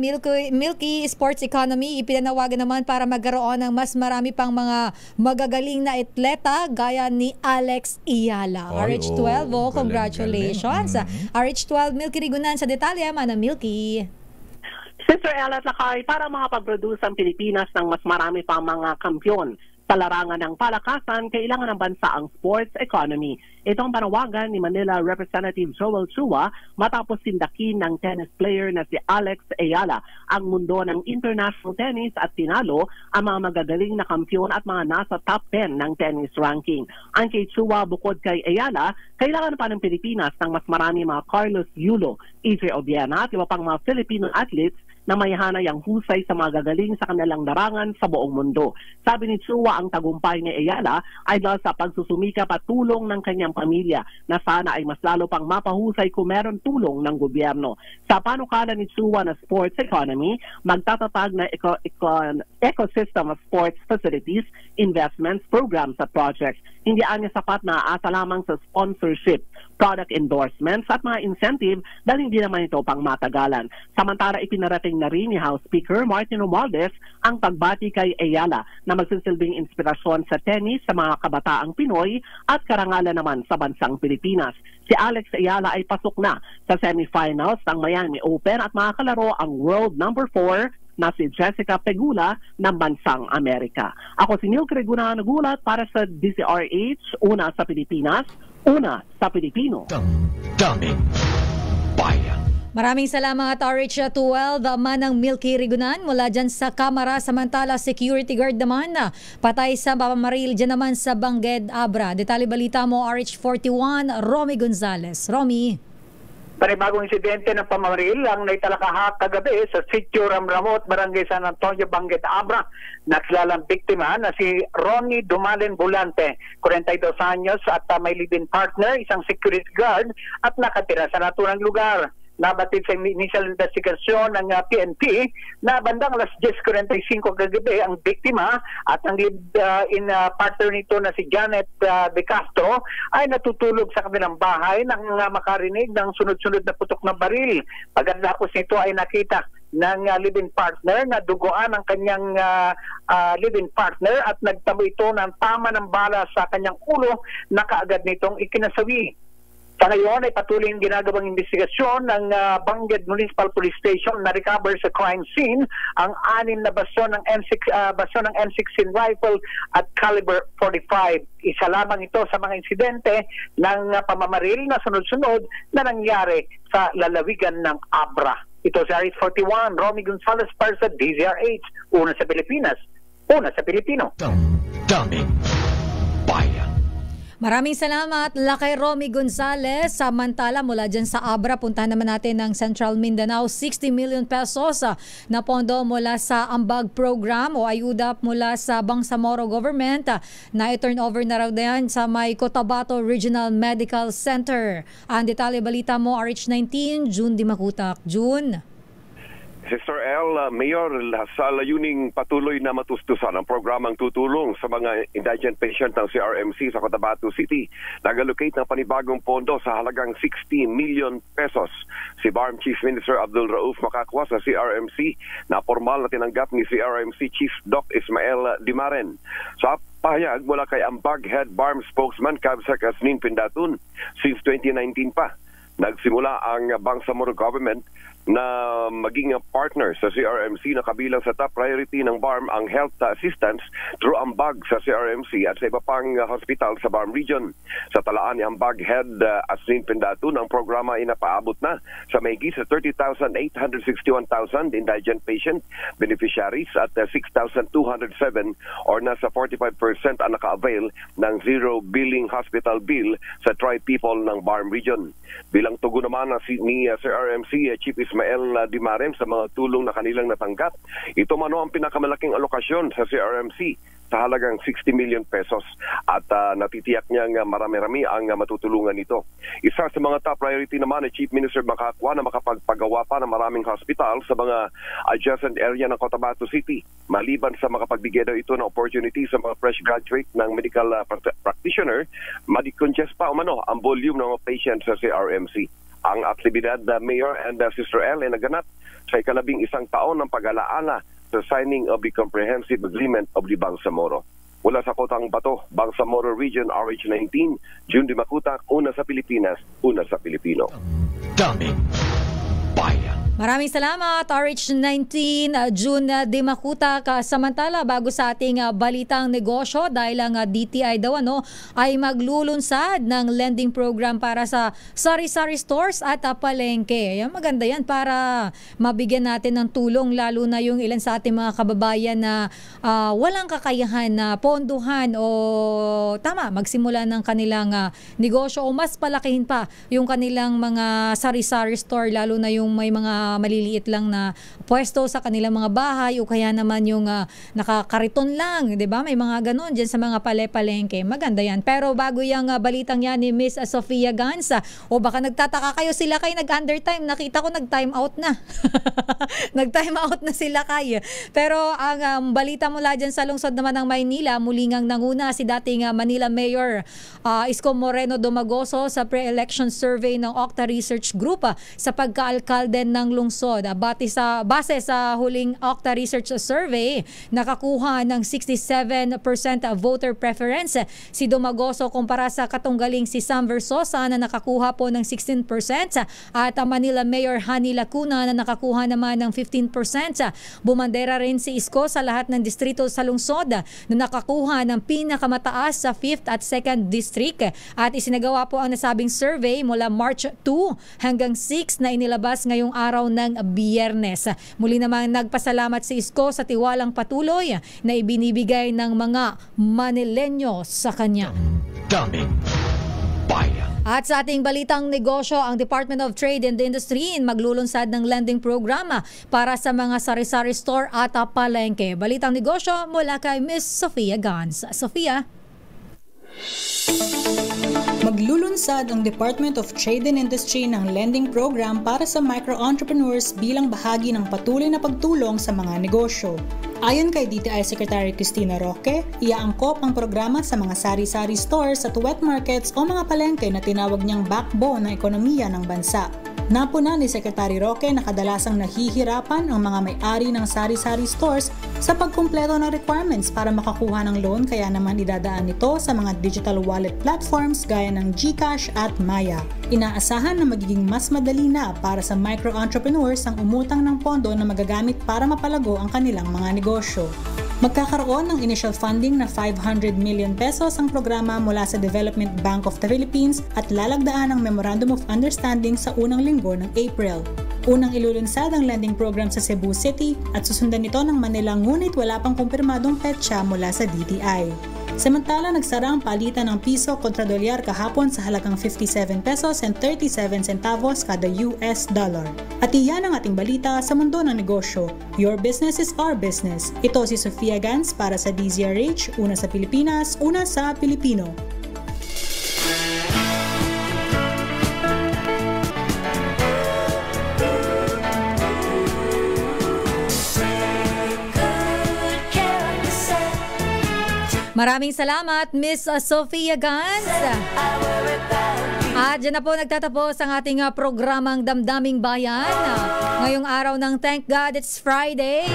Milky Sports Economy, ipinanawagan naman para magkaroon ng mas marami pang mga magagaling na atleta gaya ni Alex Iyala. RH12, congratulations. RH12, Milky Rigunan sa detalye, Manang Milky. Sister L at Lakay, para makapag-produce ang Pilipinas ng mas marami pang mga kampyon sa larangan ng palakasan, kailangan ng bansa ang sports economy. Ito ang panawagan ni Manila Representative Joel Chua matapos sindakin ng tennis player na si Alex Ayala ang mundo ng international tennis at tinalo ang mga magagaling na kampiyon at mga nasa top 10 ng tennis ranking. Ang kay Chua, bukod kay Ayala, kailangan pa ng Pilipinas ng mas marami mga Carlos Yulo, EJ Obiena at iba pang mga Filipino athletes na may hanay ang husay sa mga gagaling sa kanilang larangan sa buong mundo. Sabi ni Chua, ang tagumpay ni Ayala ay dahil sa pagsusumikap at tulong ng kanyang pamilya na sana ay mas lalo pang mapahusay kung meron tulong ng gobyerno. Sa panukala ni Chua na sports economy, magtatatag na ecosystem of sports facilities, investments, programs at projects. Hindi anya sapat na aasa lamang sa sponsorship, product endorsements at mga incentive dahil hindi naman ito pang matagalan. Samantala, ipinarating na rin ni House Speaker Martin Romualdez ang pagbati kay Ayala na magsisilbing inspirasyon sa tennis sa mga kabataang Pinoy at karangalan naman sa bansang Pilipinas. Si Alex Ayala ay pasok na sa semifinals ng Miami Open at makakalaro ang world number 4 na si Jessica Pegula ng bansang Amerika. Ako si Neil Creguna, nagulat para sa DZRH, una sa Pilipinas, una sa Pilipino. Daming bayan. Maraming salamat RH12, Manang Milky Rigunan mula dyan sa Kamara. Samantala, security guard naman na patay sa papamaril dyan naman sa Bangged, Abra. Detalye balita mo, RH41, Romy Gonzales. Romy. Panibagong insidente ng pamamaril ang naitalakahak kagabi sa Sitio Ramramot, Barangay San Antonio, Bangged, Abra. Nakilalang biktima na si Ronnie Dumalen Bulante, 42 anyos at may live-in partner, isang security guard at nakatira sa naturang lugar. Nabatid sa initial investigation ng PNP na bandang alas 10:45 kagabi ang biktima at ang live-in partner nito na si Janet De Castro ay natutulog sa kanilang bahay nang makarinig ng sunod-sunod na putok na baril. Pagkatapos nito ay nakita ng live-in partner na duguan ang kanyang live-in partner at nagtamo ito ng tama ng bala sa kanyang ulo na kaagad nitong ikinasawi. Sa ngayon ay patuloy yung ginagawang investigasyon ng Bangged Municipal Police Station na recover sa crime scene ang 6 na basyon ng M16 rifle at caliber 45. Isa lamang ito sa mga insidente ng pamamaril na sunod-sunod na nangyari sa lalawigan ng Abra. Ito si RH41, Romy Gonzales para sa DZRH, una sa Pilipinas, una sa Pilipino. Daming bayan. Maraming salamat, Lakay Romy Gonzales. Samantala, mula dyan sa Abra, puntahan naman natin ng Central Mindanao, 60 million pesos na pondo mula sa Ambag Program o ayuda mula sa Bangsamoro Government na i-turn over na raw yan sa may Cotabato Regional Medical Center. Ang detalye balita mo, RH19, June Dimakutak. June. Sister L, Mayor, sa layuning patuloy na matustusan ang programang tutulong sa mga indigent patient ng CRMC sa Cotabato City, nag-allocate ng panibagong pondo sa halagang 60 million pesos. Si BARM Chief Minister Abdul Rauf Makakwa sa CRMC na formal na tinanggap ni CRMC Chief Doc Ismael Dimaren. Sa pahayag mula kay Ambag Head BARM Spokesman Kabsak Asnin Pindatun, since 2019 pa, nagsimula ang Bangsamoro Government na maging partner sa CRMC na kabilang sa top priority ng BARM ang health assistance through Ambag sa CRMC at sa iba pang hospital sa BARM region. Sa talaan ni Ambag Head Asnin Pindatun, ang programa ay napaabot na sa mahigit sa 30,861,000 indigent patient beneficiaries at 6,207 or nasa 45% ang naka-avail ng zero billing hospital bill sa tri-people ng BARM region. Bilang tugon naman ni CRMC Chief Ismael Dimarem sa mga tulong na kanilang natanggap. Ito man ang pinakamalaking alokasyon sa CRMC sa halagang 60 million pesos at natitiyak niyang marami-rami ang matutulungan nito. Isa sa mga top priority naman ay Chief Minister Makakwa na makapagpagawa pa ng maraming hospital sa mga adjacent area ng Cotabato City. Maliban sa makapagbigay daw ito ng opportunity sa mga fresh graduate ng medical practitioner, madikongest pa umano ang volume ng mga patients sa CRMC. Ang aktibidad Mayor and Sister L ay naganap sa ika-11 taon ng pag-alaala sa signing of the Comprehensive Agreement of the Bangsamoro. Mula sa Kotang Bato, Bangsamoro Region, RH19, June Di Makuta, una sa Pilipinas, una sa Pilipino. Daming Bayan. Maraming salamat, RH19, June Di Makuta. Samantala, bago sa ating balitang negosyo, dahil ang DTI daw ay maglulunsad ng lending program para sa sari-sari stores at palengke. Yan, maganda yan para mabigyan natin ng tulong, lalo na yung ilan sa ating mga kababayan na walang kakayahan na ponduhan o magsimula ng kanilang negosyo o mas palakihin pa yung kanilang mga sari-sari store, lalo na yung may mga maliliit lang na pwesto sa kanilang mga bahay o kaya naman yung nakakariton lang, 'di ba? May mga ganun diyan sa mga palengke. Maganda 'yan. Pero bago yung balitang 'yan ni Miss Sofia Gans, o baka nagtataka kayo, sila kay nag-undertime. Nakita ko nag-time out na. Nag-time out na sila kay. Pero ang balita mula diyan sa lungsod naman ng Maynila, muli ngang nanguna si dating Manila Mayor Isko Moreno Domagoso sa pre-election survey ng Octa Research Group sa pagkaalkalde ng lungsod. Base sa huling Octa Research Survey, nakakuha ng 67% voter preference si Domagoso kumpara sa katunggaling si Sam Versosa na nakakuha po ng 16% at Manila Mayor Hani Lacuna na nakakuha naman ng 15%. Bumandera rin si Isko sa lahat ng distrito sa lungsod na nakakuha ng pinakamataas sa 5th at 2nd District at isinagawa po ang nasabing survey mula March 2 hanggang 6 na inilabas ngayong araw ng Biyernes. Muli namang nagpasalamat si Isko sa tiwalang patuloy na ibinibigay ng mga Manileño sa kanya. Daming Bayan. At sa ating balitang negosyo, ang Department of Trade and Industry maglulunsad ng lending program para sa mga sari-sari store at palengke. Balitang negosyo mula kay Miss Sofia Gans. Sofia? Maglulunsad ang Department of Trade and Industry ng lending program para sa micro-entrepreneurs bilang bahagi ng patuloy na pagtulong sa mga negosyo. Ayon kay DTI Secretary Cristina Roque, iaangkop ang programa sa mga sari-sari stores at wet markets o mga palengke na tinawag niyang backbone ng ekonomiya ng bansa. Napuna ni Secretary Roque na kadalasang nahihirapan ang mga may-ari ng sari-sari stores sa pagkumpleto ng requirements para makakuha ng loan, kaya naman idadaan ito sa mga digital wallet platforms gaya ng GCash at Maya. Inaasahan na magiging mas madali na para sa micro-entrepreneurs ang umutang ng pondo na magagamit para mapalago ang kanilang mga negosyo. Magkakaroon ng initial funding na 500 million pesos ang programa mula sa Development Bank of the Philippines at lalagdaan ang Memorandum of Understanding sa unang linggo ng April. Unang ilulunsad ang lending program sa Cebu City at susundan nito ng Manila, ngunit wala pang kumpirmadong petsa mula sa DTI. Samantala, nagsara ang palitan ng piso kontra dolyar kahapon sa halagang 57 pesos and 37 centavos kada US dollar. At iyan ang ating balita sa mundo ng negosyo. Your business is our business. Ito si Sofia Gans para sa DZRH, una sa Pilipinas, una sa Pilipino. Maraming salamat, Miss Sofia Gans. At dyan na po nagtatapos ang ating programang Damdaming Bayan. Ngayong araw ng Thank God It's Friday,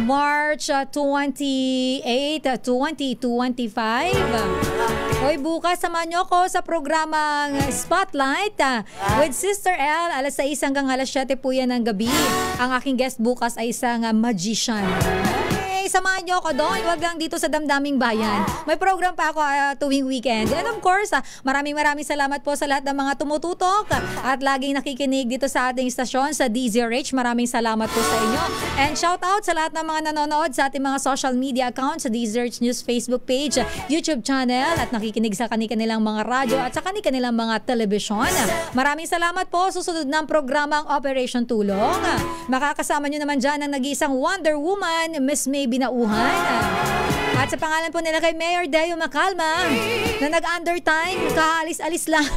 March 28, 2025. Hoy, bukas samahan nyo ko sa programang Spotlight with Sister L. Alas 6 hanggang alas 7 po yan ng gabi. Ang aking guest bukas ay isang magician. samahan nyo ako doon. Huwag lang dito sa Damdaming Bayan. May program pa ako tuwing weekend. And of course, maraming salamat po sa lahat ng mga tumututok at laging nakikinig dito sa ating istasyon sa DZRH. Maraming salamat po sa inyo. And shout out sa lahat ng mga nanonood sa ating mga social media accounts sa DZRH News Facebook page, YouTube channel at nakikinig sa kanilang mga radyo at sa kanilang mga telebisyon. Maraming salamat po. Susunod ng programang Operation Tulong. Makakasama nyo naman dyan ang nag-iisang Wonder Woman, Miss May Binauhan. At sa pangalan po nila kay Mayor Deo Macalma na nag-undertime, kaalis-alis lang.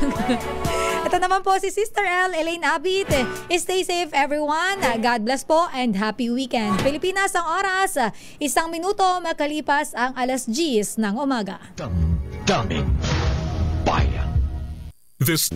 Ito naman po si Sister L, Elaine Abit. Stay safe everyone. God bless po and happy weekend. Pilipinas ang oras, 1 minuto makalipas ang 10:00 ng umaga. Daming Bayan. This